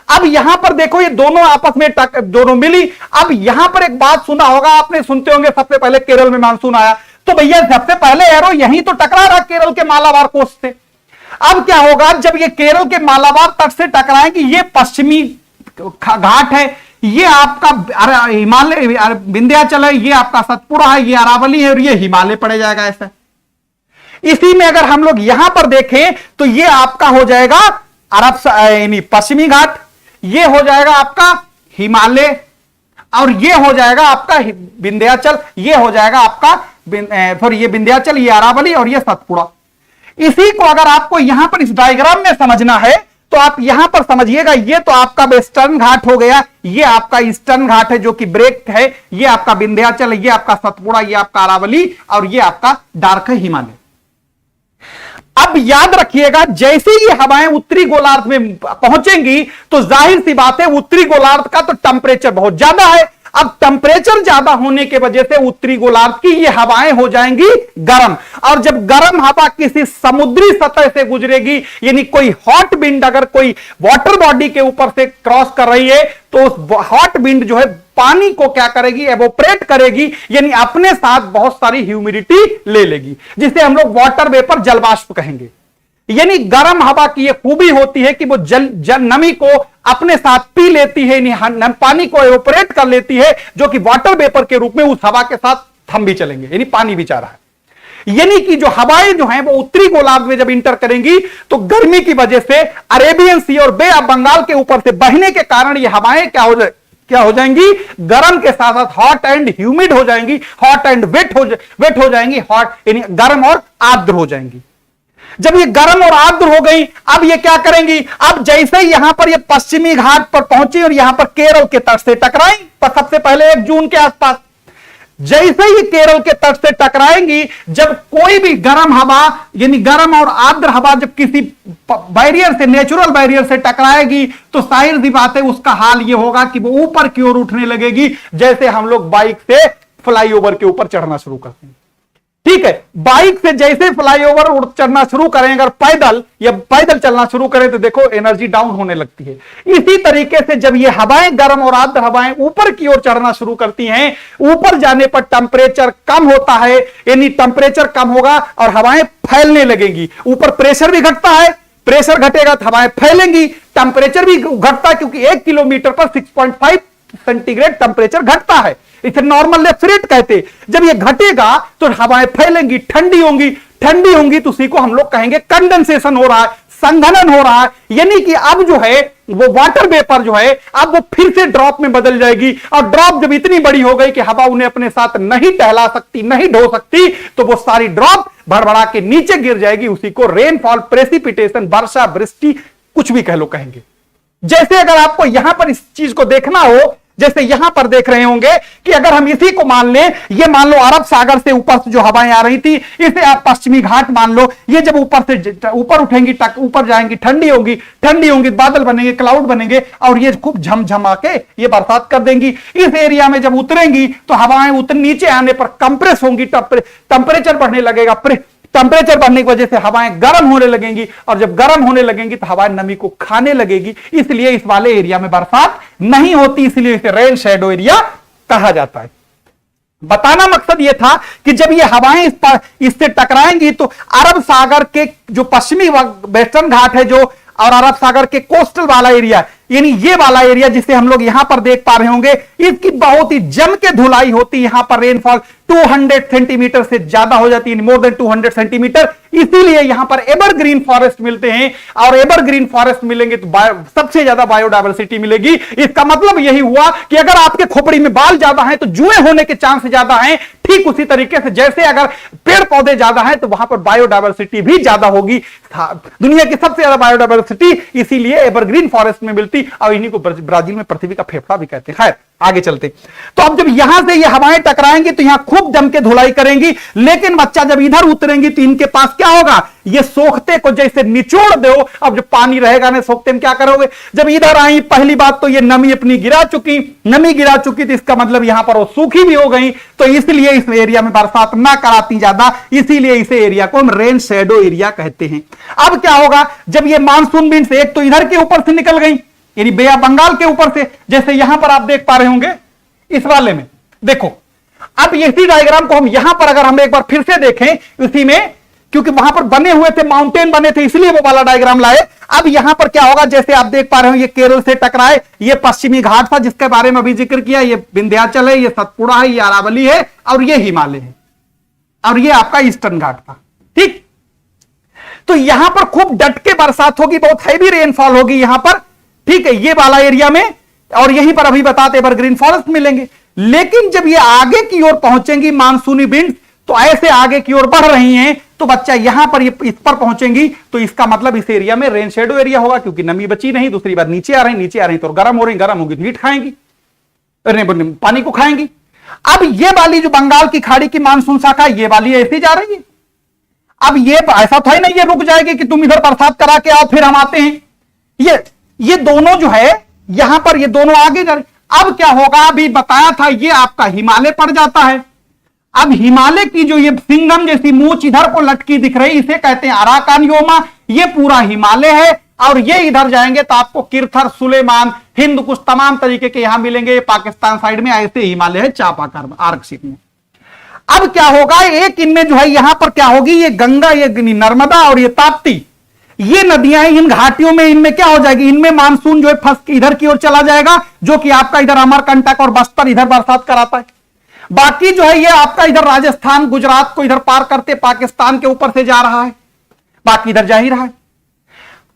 अब यहां पर देखो, ये दोनों आपस में दोनों मिली। अब यहां पर एक बात सुना होगा आपने, सुनते होंगे सबसे पहले केरल में मानसून आया, तो भैया सबसे पहले एरो यहीं तो टकरा रहा केरल के मालाबार कोस्ट से। अब क्या होगा जब ये केरल के मालाबार तट से टकराएंगे, ये पश्चिमी घाट है, ये आपका हिमालय विंध्याचल है, ये आपका सतपुड़ा है, ये अरावली है, और ये हिमालय पड़े जाएगा ऐसा। इसी में अगर हम लोग यहां पर देखें तो ये आपका हो जाएगा अरब यानी पश्चिमी घाट, ये हो जाएगा आपका हिमालय, और ये हो जाएगा आपका विंध्याचल, ये हो जाएगा आपका फिर ये विंध्याचल, ये अरावली, और ये सतपुड़ा। इसी को अगर आपको यहां पर इस डायग्राम में समझना है तो आप यहां पर समझिएगा, ये तो आपका वेस्टर्न घाट हो गया, ये आपका ईस्टर्न घाट है जो कि ब्रेक है, ये आपका विंध्याचल, ये आपका सतपुड़ा, ये आपका अरावली, और ये आपका डार्क है हिमालय। अब याद रखिएगा, जैसे ही हवाएं उत्तरी गोलार्ध में पहुंचेंगी तो जाहिर सी बात है उत्तरी गोलार्ध का तो टेंपरेचर बहुत ज्यादा है। अब टेंपरेचर ज्यादा होने की वजह से उत्तरी गोलार्ध की ये हवाएं हो जाएंगी गर्म, और जब गर्म हवा किसी समुद्री सतह से गुजरेगी, यानी कोई हॉट विंड अगर कोई वाटर बॉडी के ऊपर से क्रॉस कर रही है, तो उस हॉट विंड जो है पानी को क्या करेगी, एवोपरेट करेगी, यानी अपने साथ बहुत सारी ह्यूमिडिटी ले लेगी, जिसे हम लोग वाटर वेपर जलवाष्प कहेंगे। यानी गर्म हवा की यह खूबी होती है कि वो जल नमी को अपने साथ पी लेती है, पानी को एवोपरेट कर लेती है, जो कि वाटर वेपर के रूप में उस हवा के साथ हम भी चलेंगे, यानी पानी भी चाह रहा है। यानी कि जो हवाएं जो हैं वो उत्तरी गोलार्ध में जब इंटर करेंगी तो गर्मी की वजह से अरेबियन सी और बे ऑफ बंगाल के ऊपर से बहने के कारण ये हवाएं क्या हो जाएंगी, गर्म के साथ साथ हॉट एंड ह्यूमिड हो जाएंगी, हॉट एंड वेट हो जाएंगी, हॉट यानी गर्म और आर्द्र हो जाएंगी। जब ये गर्म और आर्द्र हो गई, अब ये क्या करेंगी, अब जैसे ही यहां पर ये पश्चिमी घाट पर पहुंची और यहां पर केरल के तट से टकराई, सबसे पहले 1 जून के आसपास, जैसे ही केरल के तट से टकराएंगी, जब कोई भी गर्म हवा यानी गर्म और आर्द्र हवा जब किसी बैरियर से, नेचुरल बैरियर से टकराएगी, तो जाहिर सी बात है उसका हाल ये होगा कि वो ऊपर की ओर उठने लगेगी, जैसे हम लोग बाइक से फ्लाईओवर के ऊपर चढ़ना शुरू करते हैं। ठीक है, बाइक से जैसे फ्लाईओवर चढ़ना शुरू करें, अगर पैदल चलना शुरू करें तो देखो एनर्जी डाउन होने लगती है। इसी तरीके से जब ये हवाएं गर्म और आर्द्र हवाएं ऊपर की ओर चढ़ना शुरू करती हैं, ऊपर जाने पर टेंपरेचर कम होता है, यानी टेंपरेचर कम होगा और हवाएं फैलने लगेंगी। ऊपर प्रेशर भी घटता है, प्रेशर घटेगा तो हवाएं फैलेंगी, टेंपरेचर भी घटता है, क्योंकि 1 किलोमीटर पर 6.5 सेंटीग्रेड टेंपरेचर घटता है, इसे नॉर्मल लेफ्ट रेट कहते। जब ये घटेगा तो हवाएं फैलेंगी, ठंडी होंगी तो उसी को हम लोग कहेंगे कंडेंसेशन हो रहा है, संघनन हो रहा है। यानी कि अब जो है वो वाटर वेपर जो है अब वो फिर से ड्रॉप में बदल जाएगी, और ड्रॉप जब इतनी बड़ी हो गई कि हवा उन्हें अपने साथ नहीं टहला सकती, नहीं ढो सकती, तो वो सारी ड्रॉप भड़बड़ा के नीचे गिर जाएगी। उसी को रेनफॉल, प्रेसिपिटेशन, वर्षा, वृष्टि, कुछ भी कह लो कहेंगे। जैसे अगर आपको यहां पर इस चीज को देखना हो, जैसे यहां पर देख रहे होंगे कि अगर हम इसी को मान लें, ये मान लो अरब सागर से ऊपर से जो हवाएं आ रही थी, इसे आप पश्चिमी घाट मान लो, ये जब ऊपर उठेंगी, ऊपर जाएंगी, ठंडी होंगी, बादल बनेंगे, क्लाउड बनेंगे, और ये खूब झमझमा के ये बरसात कर देंगी। इस एरिया में जब उतरेंगी तो हवाएं नीचे आने पर कंप्रेस होंगी, टेंपरेचर बढ़ने लगेगा, टेंपरेचर बढ़ने की वजह से हवाएं गर्म होने लगेंगी, और जब गर्म होने लगेंगी तो हवाएं नमी को खाने लगेगी, इसलिए इस वाले एरिया में बरसात नहीं होती, इसलिए इसे रेन शैडो एरिया कहा जाता है। बताना मकसद यह था कि जब ये हवाएं इससे टकराएंगी तो अरब सागर के जो पश्चिमी वेस्टर्न घाट है जो, और अरब सागर के कोस्टल वाला एरिया, यानी ये वाला एरिया जिसे हम लोग यहां पर देख पा रहे होंगे, इसकी बहुत ही जम के धुलाई होती, यहां पर रेनफॉल 200 सेंटीमीटर से ज्यादा हो जाती है, मोर देन 200 सेंटीमीटर। इसीलिए यहां पर एवरग्रीन फॉरेस्ट मिलते हैं, और एवरग्रीन फॉरेस्ट मिलेंगे तो सबसे ज्यादा बायोडायवर्सिटी मिलेगी। इसका मतलब यही हुआ कि अगर आपके खोपड़ी में बाल ज्यादा हैं तो जुए होने के चांस ज्यादा हैं। ठीक उसी तरीके से जैसे अगर पेड़ पौधे ज्यादा हैं तो वहां पर बायोडायवर्सिटी भी ज्यादा होगी। दुनिया की सबसे ज्यादा बायोडायवर्सिटी इसीलिए एवरग्रीन फॉरेस्ट में मिलती, और इन्हीं को ब्राजील में पृथ्वी का फेफड़ा भी कहते हैं। खैर आगे चलते, तो अब जब यहां से ये हवाएं टकराएंगी तो यहां खूब जम के धुलाई करेंगी, लेकिन बच्चा जब इधर उतरेंगी तो इनके पास क्या होगा, ये सोखते को जैसे निचोड़ दो। अब जब पानी रहेगा ना सोखते में, क्या करोगे, जब इधर आई पहली बात तो ये नमी अपनी गिरा चुकी तो इसका मतलब यहां पर वो सूखी भी हो गई, तो इसलिए इस एरिया में बरसात ना कराती ज्यादा, इसीलिए इस एरिया को हम रेन शैडो एरिया कहते हैं। अब क्या होगा, जब ये मानसून विंड्स एक तो इधर के ऊपर से निकल गई, यानी बे ऑफ बंगाल के ऊपर से, जैसे यहां पर आप देख पा रहे होंगे इस वाले में, देखो अब इसी डायग्राम को हम यहां पर अगर हम एक बार फिर से देखें इसी में, क्योंकि वहां पर बने हुए थे, माउंटेन बने थे, इसलिए वो वाला डायग्राम लाए। अब यहां पर क्या होगा, जैसे आप देख पा रहे हो ये केरल से टकराए, ये पश्चिमी घाट था जिसके बारे में अभी जिक्र किया, ये विंध्याचल है, ये सतपुड़ा है, ये अरावली है, और ये हिमालय है, और ये आपका ईस्टर्न घाट था। ठीक, तो यहां पर खूब डट के बरसात होगी, बहुत हैवी रेनफॉल होगी यहां पर। ठीक है, ये वाला एरिया में, और यहीं पर अभी बताते एवरग्रीन फॉरेस्ट मिलेंगे। लेकिन जब ये आगे की ओर पहुंचेंगी मानसूनी विंड, तो ऐसे आगे की ओर बढ़ रही हैं, तो बच्चा यहां पर ये इस पर पहुंचेंगी, तो इसका मतलब इस एरिया में रेन शेडो एरिया होगा, क्योंकि नमी बची नहीं। दूसरी बात, नीचे आ रही तो गर्म हो रही, गर्म होगी तो हीट खाएंगी, पानी को खाएंगी। अब ये वाली जो बंगाल की खाड़ी की मानसून शाखा, ये वाली ऐसी जा रही है। अब ये ऐसा था ही नहीं ये रुक जाएगी कि तुम इधर बरसात करा के आओ फिर हम आते हैं। ये दोनों जो है यहां पर, ये दोनों आगे जा रहे। अब क्या होगा, अभी बताया था ये आपका हिमालय पड़ जाता है। अब हिमालय की जो ये सिंगम जैसी मूंछ इधर को लटकी दिख रही, इसे कहते हैं अराकानियोमा। ये पूरा हिमालय है, और ये इधर जाएंगे तो आपको किरथर, सुलेमान, हिंद कुछ तमाम तरीके के यहां मिलेंगे। ये पाकिस्तान साइड में ऐसे हिमालय है, चापाकर आरक्षित में। अब क्या होगा, एक इनमें जो है यहां पर क्या होगी, ये गंगा, ये नर्मदा और ये ताप्ती, ये नदियां इन घाटियों में, इनमें क्या हो जाएगी, इनमें मानसून जो है फंस के इधर की ओर चला जाएगा, जो कि आपका इधर अमरकंटक और बस्तर इधर बरसात कराता है। बाकी जो है ये आपका इधर राजस्थान, गुजरात को इधर पार करते पाकिस्तान के ऊपर से जा रहा है, बाकी इधर जा ही रहा है।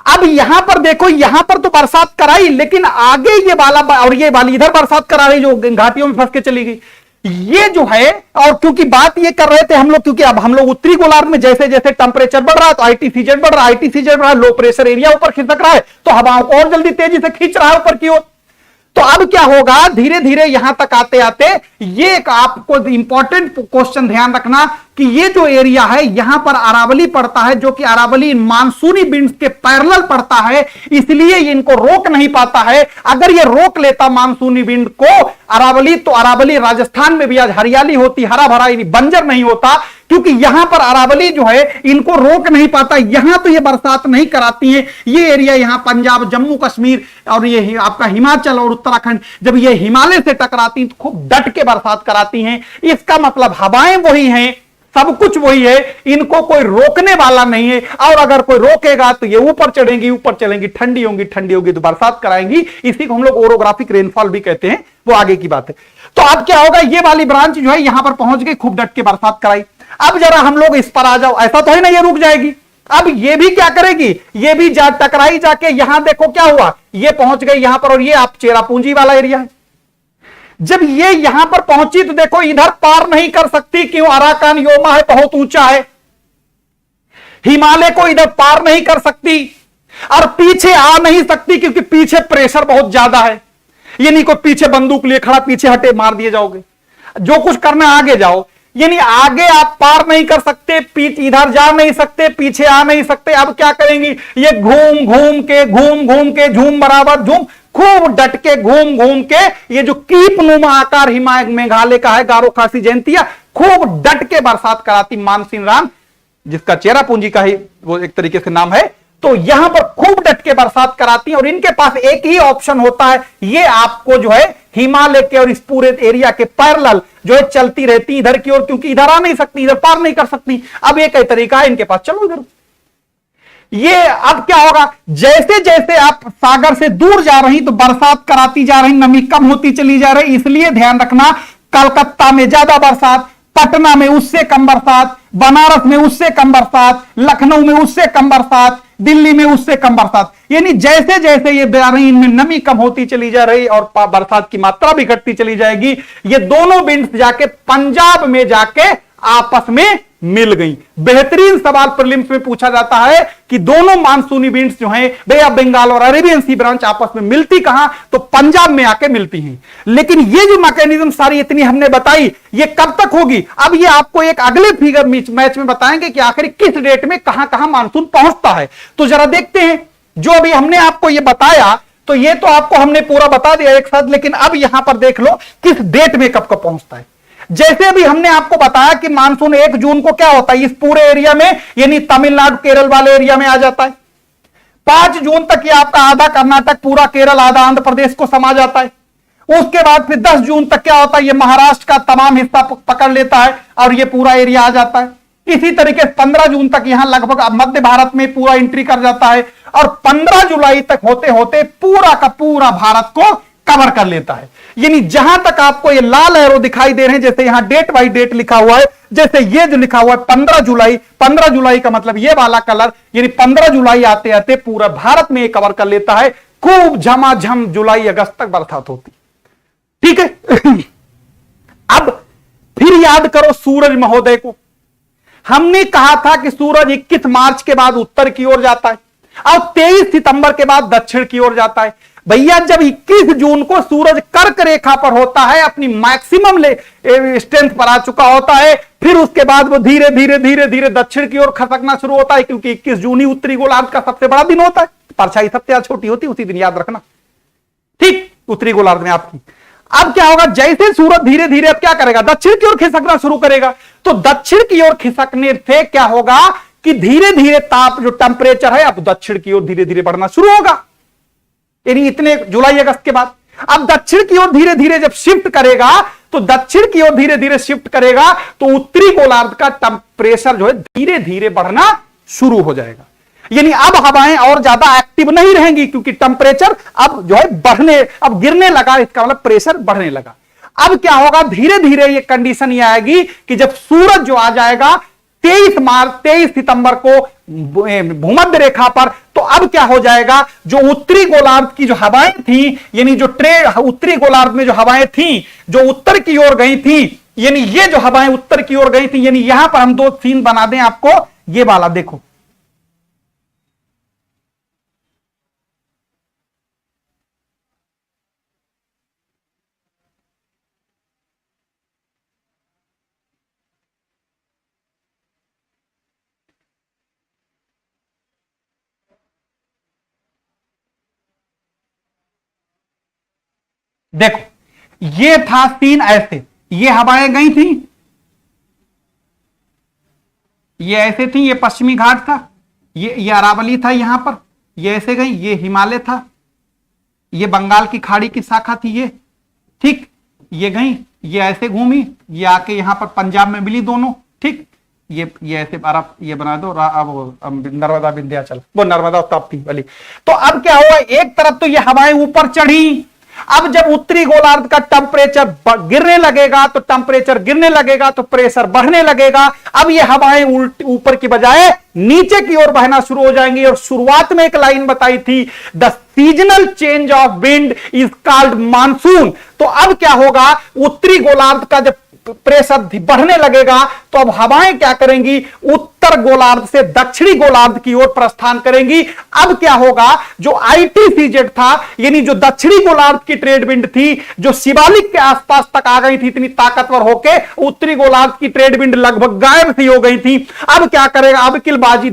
अब यहां पर देखो, यहां पर तो बरसात कराई, लेकिन आगे ये वाला और ये वाली इधर बरसात करा रही, जो घाटियों में फंस के चली गई। ये जो है, और क्योंकि बात ये कर रहे थे हम लोग, क्योंकि अब हम लोग उत्तरी गोलार्ध में जैसे जैसे टेम्परेचर बढ़ रहा है तो आईटीसीजेड बढ़ रहा है, आईटीसीजेड बढ़ रहा है, लो प्रेशर एरिया ऊपर खिसक रहा है, तो हवाओं को और जल्दी तेजी से खींच रहा है ऊपर की ओर। तो अब क्या होगा, धीरे धीरे यहां तक आते आते, ये एक आपको इंपॉर्टेंट क्वेश्चन ध्यान रखना कि ये जो एरिया है यहां पर अरावली पड़ता है, जो कि अरावली मानसूनी विंड्स के पैरेलल पड़ता है, इसलिए ये इनको रोक नहीं पाता है। अगर ये रोक लेता मानसूनी विंड को अरावली, तो अरावली राजस्थान में भी आज हरियाली होती, हरा भरा, बंजर नहीं होता, क्योंकि यहां पर अरावली जो है इनको रोक नहीं पाता। यहां तो ये बरसात नहीं कराती है, ये एरिया यहां पंजाब, जम्मू कश्मीर और ये आपका हिमाचल और उत्तराखंड, जब ये हिमालय से टकराती तो खूब डट के बरसात कराती हैं। इसका मतलब हवाएं वही हैं, सब कुछ वही है, इनको कोई रोकने वाला नहीं है। और अगर कोई रोकेगा तो ये ऊपर चढ़ेंगी, ऊपर चलेंगी, ठंडी होंगी तो बरसात कराएंगी। इसी को हम लोग ओरोग्राफिक रेनफॉल भी कहते हैं, वो आगे की बात है। तो अब क्या होगा, ये वाली ब्रांच जो है यहां पर पहुंच गई, खूब डट के बरसात कराई। अब जरा हम लोग इस पर आ जाओ, ऐसा तो है ना ये रुक जाएगी। अब ये भी क्या करेगी, ये भी टकराई जाके, यहां देखो क्या हुआ, ये पहुंच गई यहां पर, और ये आप चेरापूंजी वाला एरिया है। जब ये यहां पर पहुंची तो देखो इधर पार नहीं कर सकती, क्यों, अराकानियोमा है, बहुत ऊंचा है, हिमालय को इधर पार नहीं कर सकती, और पीछे आ नहीं सकती क्योंकि पीछे प्रेशर बहुत ज्यादा है। यानी कोई पीछे बंदूक लिए खड़ा, पीछे हटे मार दिए जाओगे, जो कुछ करना आगे जाओ। यानी आगे आप पार नहीं कर सकते, इधर जा नहीं सकते, पीछे आ नहीं सकते। अब क्या करेंगी, ये घूम घूम के झूम बराबर झूम, खूब डट के घूम के, ये जो कीप नुमा आकार हिमालय मेघालय का है, गारो खासी जयंतिया, खूब डट के बरसात कराती मानसिन राम, जिसका चेरापूंजी का ही वो एक तरीके से नाम है। तो यहां पर खूब डट के बरसात कराती हैं, और इनके पास एक ही ऑप्शन होता है, ये आपको जो है हिमालय के और इस पूरे एरिया के पैरेलल जो है चलती रहती इधर की ओर, क्योंकि इधर आ नहीं सकती, इधर पार नहीं कर सकती। अब एक ही तरीका है इनके पास, चलो इधर। ये अब क्या होगा, जैसे जैसे आप सागर से दूर जा रही तो बरसात कराती जा रही, नमी कम होती चली जा रही। इसलिए ध्यान रखना, कलकत्ता में ज्यादा बरसात, पटना में उससे कम बरसात, बनारस में उससे कम बरसात, लखनऊ में उससे कम बरसात, दिल्ली में उससे कम बरसात। यानी जैसे जैसे ये जा रही, इनमें नमी कम होती चली जा रही और बरसात की मात्रा भी घटती चली जाएगी। ये दोनों विंड्स जाके पंजाब में जाके आपस में मिल गई। बेहतरीन सवाल प्रीलिम्स में पूछा जाता है कि दोनों मानसूनी विंड्स जो हैं बे ऑफ बंगाल और अरेबियन सी ब्रांच आपस में मिलती कहां, तो पंजाब में आके मिलती हैं। लेकिन ये जो मैकेनिज्म सारी इतनी हमने बताई, ये कब तक होगी, अब ये आपको एक अगले फिगर मैच में बताएंगे कि आखिर किस डेट में कहां कहां मानसून पहुंचता है। तो जरा देखते हैं, जो अभी हमने आपको ये बताया, तो ये तो आपको हमने पूरा बता दिया एक साथ, लेकिन अब यहां पर देख लो किस डेट में कब कब पहुंचता है। जैसे अभी हमने आपको बताया कि मानसून 1 जून को क्या होता है, इस पूरे एरिया में यानी तमिलनाडु केरल वाले एरिया में आ जाता है। 5 जून तक ये आपका आधा कर्नाटक, पूरा केरल, आधा आंध्र प्रदेश को समा जाता है। उसके बाद फिर 10 जून तक क्या होता है, ये महाराष्ट्र का तमाम हिस्सा पकड़ लेता है और ये पूरा एरिया आ जाता है। इसी तरीके से 15 जून तक यहां लगभग मध्य भारत में पूरा एंट्री कर जाता है और 15 जुलाई तक होते होते पूरा का पूरा भारत को कवर कर लेता है। यानी जहां तक आपको ये लाल एरो दिखाई दे रहे हैं, जैसे यहां डेट बाई डेट लिखा हुआ है, जैसे ये जो लिखा हुआ है 15 जुलाई, 15 जुलाई का मतलब ये वाला कलर, यानी 15 जुलाई आते आते पूरा भारत में कवर कर लेता है। खूब झमाझम जुलाई अगस्त तक बरसात होती, ठीक है। अब फिर याद करो सूरज महोदय को, हमने कहा था कि सूरज 21 मार्च के बाद उत्तर की ओर जाता है और 23 सितंबर के बाद दक्षिण की ओर जाता है। भैया जब 21 जून को सूरज कर्क रेखा पर होता है, अपनी मैक्सिमम स्ट्रेंथ पर आ चुका होता है, फिर उसके बाद वो धीरे धीरे धीरे धीरे दक्षिण की ओर खसकना शुरू होता है, क्योंकि 21 जून ही उत्तरी गोलार्ध का सबसे बड़ा दिन होता है। परछाई सबसे छोटी होती है उसी दिन, याद रखना, ठीक, उत्तरी गोलार्ध में आपकी। अब क्या होगा, जैसे सूरज धीरे धीरे अब क्या करेगा, दक्षिण की ओर खिसकना शुरू करेगा। तो दक्षिण की ओर खिसकने से क्या होगा कि धीरे धीरे ताप, जो टेम्परेचर है, अब दक्षिण की ओर धीरे धीरे बढ़ना शुरू होगा, यानी इतने जुलाई अगस्त के बाद। अब दक्षिण की ओर धीरे धीरे जब शिफ्ट करेगा, तो दक्षिण की ओर धीरे धीरे शिफ्ट करेगा, तो उत्तरी गोलार्ध का टेम्परेचर जो है धीरे धीरे बढ़ना शुरू हो जाएगा। यानी अब हवाएं और ज्यादा एक्टिव नहीं रहेंगी, क्योंकि टेम्परेचर अब जो है बढ़ने, अब गिरने लगा, इसका मतलब प्रेशर बढ़ने लगा। अब क्या होगा, धीरे धीरे ये कंडीशन ये आएगी कि जब सूरज जो आ जाएगा 23 सितंबर को भूमध्य रेखा पर, तो अब क्या हो जाएगा, जो उत्तरी गोलार्ध की जो हवाएं थी, यानी जो उत्तरी गोलार्ध में जो हवाएं थी जो उत्तर की ओर गई थी, यानी ये जो हवाएं उत्तर की ओर गई थी, यानी यहां पर हम 2 सीन बना दें आपको, ये वाला देखो, देखो ये था सीन ऐसे, ये हवाएं गई थी, ये ऐसे थी, ये पश्चिमी घाट था, ये अरावली था यहां पर, ये ऐसे गई, ये हिमालय था, ये बंगाल की खाड़ी की शाखा थी ये, ठीक, ये गई, ये ऐसे घूमी, ये आके यहां पर पंजाब में मिली दोनों, ठीक, ये ऐसे अरब ये बना दो, अब नर्मदा विंध्याचल, वो नर्मदा ताप्ती वाली। तो अब क्या हुआ, एक तरफ तो ये हवाएं ऊपर चढ़ी, अब जब उत्तरी गोलार्ध का टेम्परेचर गिरने लगेगा, तो टेम्परेचर गिरने लगेगा तो प्रेशर बढ़ने लगेगा। अब ये हवाएं ऊपर की बजाय नीचे की ओर बहना शुरू हो जाएंगी। और शुरुआत में एक लाइन बताई थी, the seasonal change of wind is called monsoon. तो अब क्या होगा, उत्तरी गोलार्ध का जब प्रेशर बढ़ने लगेगा, तो अब हवाएं क्या करेंगी, उत्तर गोलार्ध से दक्षिणी गोलार्ध की ओर प्रस्थान करेंगी। अब क्या होगा, जो आईटीसीजेड था, यानी जो दक्षिणी गोलार्ध की ट्रेड विंड थी, जो शिवालिक के आसपास तक आ गई थी, इतनी ताकतवर होके उत्तरी गोलार्ध की ट्रेड विंड लगभग गायब सी हो गई थी। अब क्या करेगा, अब किलबाजी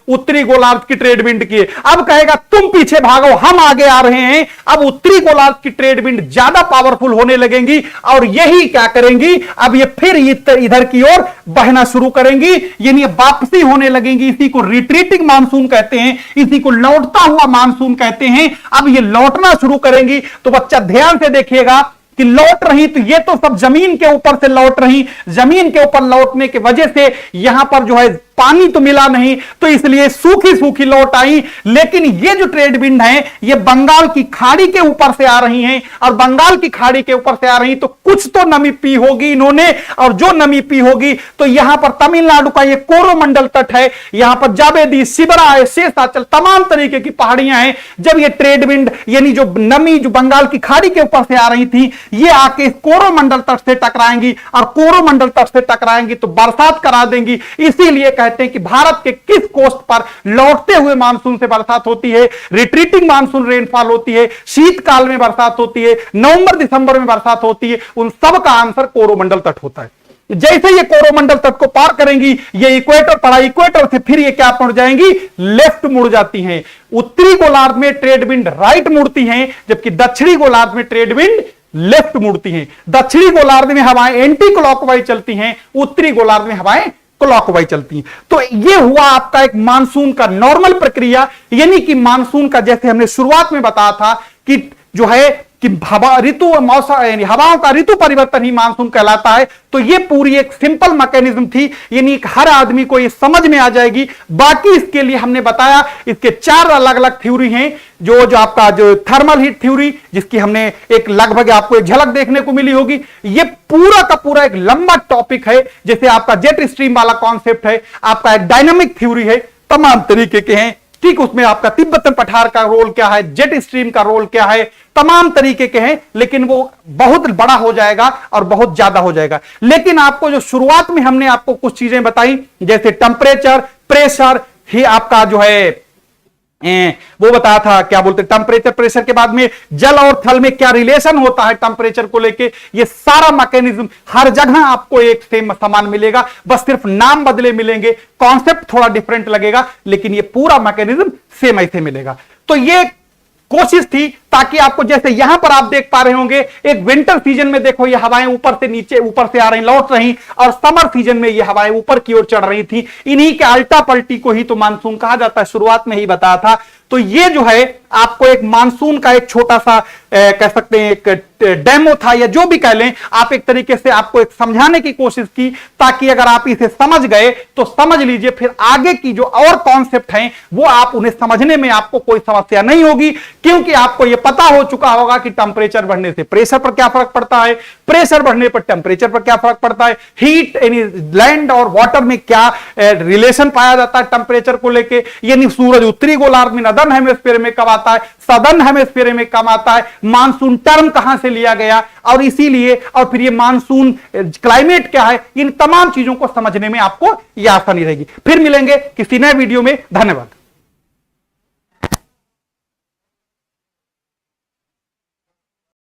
उत्तरी गोलार्ध की ट्रेड विंड की। अब कहेगा तुम पीछे भागो, हम आगे आ रहे हैं। अब उत्तरी गोलार्ध की ट्रेड विंड ज्यादा पावरफुल होने लगेंगी और यही क्या करेंगी, अब ये फिर इधर की ओर बहना शुरू करेंगी, यानी वापसी होने लगेंगी। इसी को रिट्रीटिंग मानसून कहते हैं, इसी को लौटता हुआ मानसून कहते हैं। अब ये लौटना शुरू करेंगी। तो बच्चा ध्यान से देखिएगा कि लौट रही, तो ये तो सब जमीन के ऊपर से लौट रही, जमीन के ऊपर लौटने की वजह से यहां पर जो है पानी तो मिला नहीं, तो इसलिए सूखी सूखी लौट आई। लेकिन ये जो ट्रेड विंड है ये बंगाल की खाड़ी के ऊपर से आ रही हैं, और बंगाल की खाड़ी के ऊपर से आ रही तो कुछ तो नमी पी होगी इन्होंने, और जो नमी पी होगी तो यहां पर तमिलनाडु का ये कोरोमंडल तट है, यहां पर जावेदी, शिबरा है, शेषाचल, तमाम तरीके की पहाड़ियां हैं। जब ये ट्रेड विंड यानी जो नमी जो बंगाल की खाड़ी के ऊपर से आ रही थी ये आके कोरोमंडल तट से टकराएंगी, और कोरोमंडल तट से टकराएंगी तो बरसात करा देंगी। इसीलिए कहते हैं कि भारत के किस कोस्ट पर लौटते हुए मानसून से बरसात होती है, रिट्रीटिंग मानसून रेनफॉल होती है, शीतकाल में बरसात होती है, नवंबर दिसंबर में बरसात होती है, उन सब का आंसर कोरोमंडल तट होता है। जैसे ये कोरोमंडल तट को पार करेंगी ये इक्वेटर पड़ा, इक्वेटर से फिर ये क्या पहुंच जाएंगी, लेफ्ट मुड़ जाती हैं। उत्तरी गोलार्ध में ट्रेड विंड राइट मुड़ती हैं, जबकि दक्षिणी गोलार्ध में ट्रेड विंड लेफ्ट मुड़ती हैं। दक्षिणी गोलार्ध में हवाएं एंटी क्लॉकवाइज चलती हैं, उत्तरी गोलार्ध में हवाएं क्लॉकवाइज चलती हैं। तो ये हुआ आपका एक मानसून का नॉर्मल प्रक्रिया, यानी कि मानसून का जैसे हमने शुरुआत में बताया था कि जो है कि ऋतु और मौसम यानी हवाओं का ऋतु परिवर्तन ही मानसून कहलाता है। तो ये पूरी एक सिंपल मैकेनिज्म थी, यानी हर आदमी को ये समझ में आ जाएगी। बाकी इसके लिए हमने बताया इसके 4 अलग अलग थ्योरी हैं, जो आपका जो थर्मल हीट थ्योरी, जिसकी हमने एक लगभग आपको एक झलक देखने को मिली होगी। ये पूरा का पूरा एक लंबा टॉपिक है, जैसे आपका जेट स्ट्रीम वाला कॉन्सेप्ट है, आपका एक डायनामिक थ्योरी है, तमाम तरीके के हैं। ठीक, उसमें आपका तिब्बतन पठार का रोल क्या है, जेट स्ट्रीम का रोल क्या है, तमाम तरीके के हैं, लेकिन वो बहुत बड़ा हो जाएगा और बहुत ज्यादा हो जाएगा। लेकिन आपको जो शुरुआत में हमने आपको कुछ चीजें बताई, जैसे टेम्परेचर, प्रेशर, ही आपका जो है वो बताया था, क्या बोलते हैं, टेम्परेचर प्रेशर के बाद में जल और थल में क्या रिलेशन होता है टेम्परेचर को लेके, ये सारा मैकेनिज्म हर जगह आपको एक सेम समान मिलेगा, बस सिर्फ नाम बदले मिलेंगे, कॉन्सेप्ट थोड़ा डिफरेंट लगेगा, लेकिन ये पूरा मैकेनिज्म सेम ऐसे मिलेगा। तो ये कोशिश थी ताकि आपको, जैसे यहां पर आप देख पा रहे होंगे, एक विंटर सीजन में देखो ये हवाएं ऊपर से नीचे, ऊपर से आ रही, लौट रही, और समर सीजन में ये हवाएं ऊपर की ओर चढ़ रही थी। इन्हीं के अल्टा पल्टी को ही तो मानसून कहा जाता है, शुरुआत में ही बताया था। तो ये जो है आपको एक मानसून का एक छोटा सा कह सकते हैं एक डेमो था, या जो भी कह लें आप, एक तरीके से आपको एक समझाने की कोशिश की, ताकि अगर आप इसे समझ गए तो समझ लीजिए फिर आगे की जो और कॉन्सेप्ट हैं वो आप उन्हें समझने में आपको कोई समस्या नहीं होगी, क्योंकि आपको यह पता हो चुका होगा कि टेम्परेचर बढ़ने से प्रेशर पर क्या फर्क पड़ता है, प्रेशर बढ़ने पर टेम्परेचर पर क्या फर्क पड़ता है, हीट यानी लैंड और वाटर में क्या रिलेशन पाया जाता है टेम्परेचर को लेके, यानी सूरज उत्तरी गोलार्ध में नदर्न हेमिस्फीयर में कब आता है, सदर्न हेमिस्फीयर में कब आता है, मानसून टर्म कहां से लिया गया, और इसीलिए और फिर ये मानसून क्लाइमेट क्या है, इन तमाम चीजों को समझने में आपको यह आसानी रहेगी। फिर मिलेंगे किसी नए वीडियो में। धन्यवाद।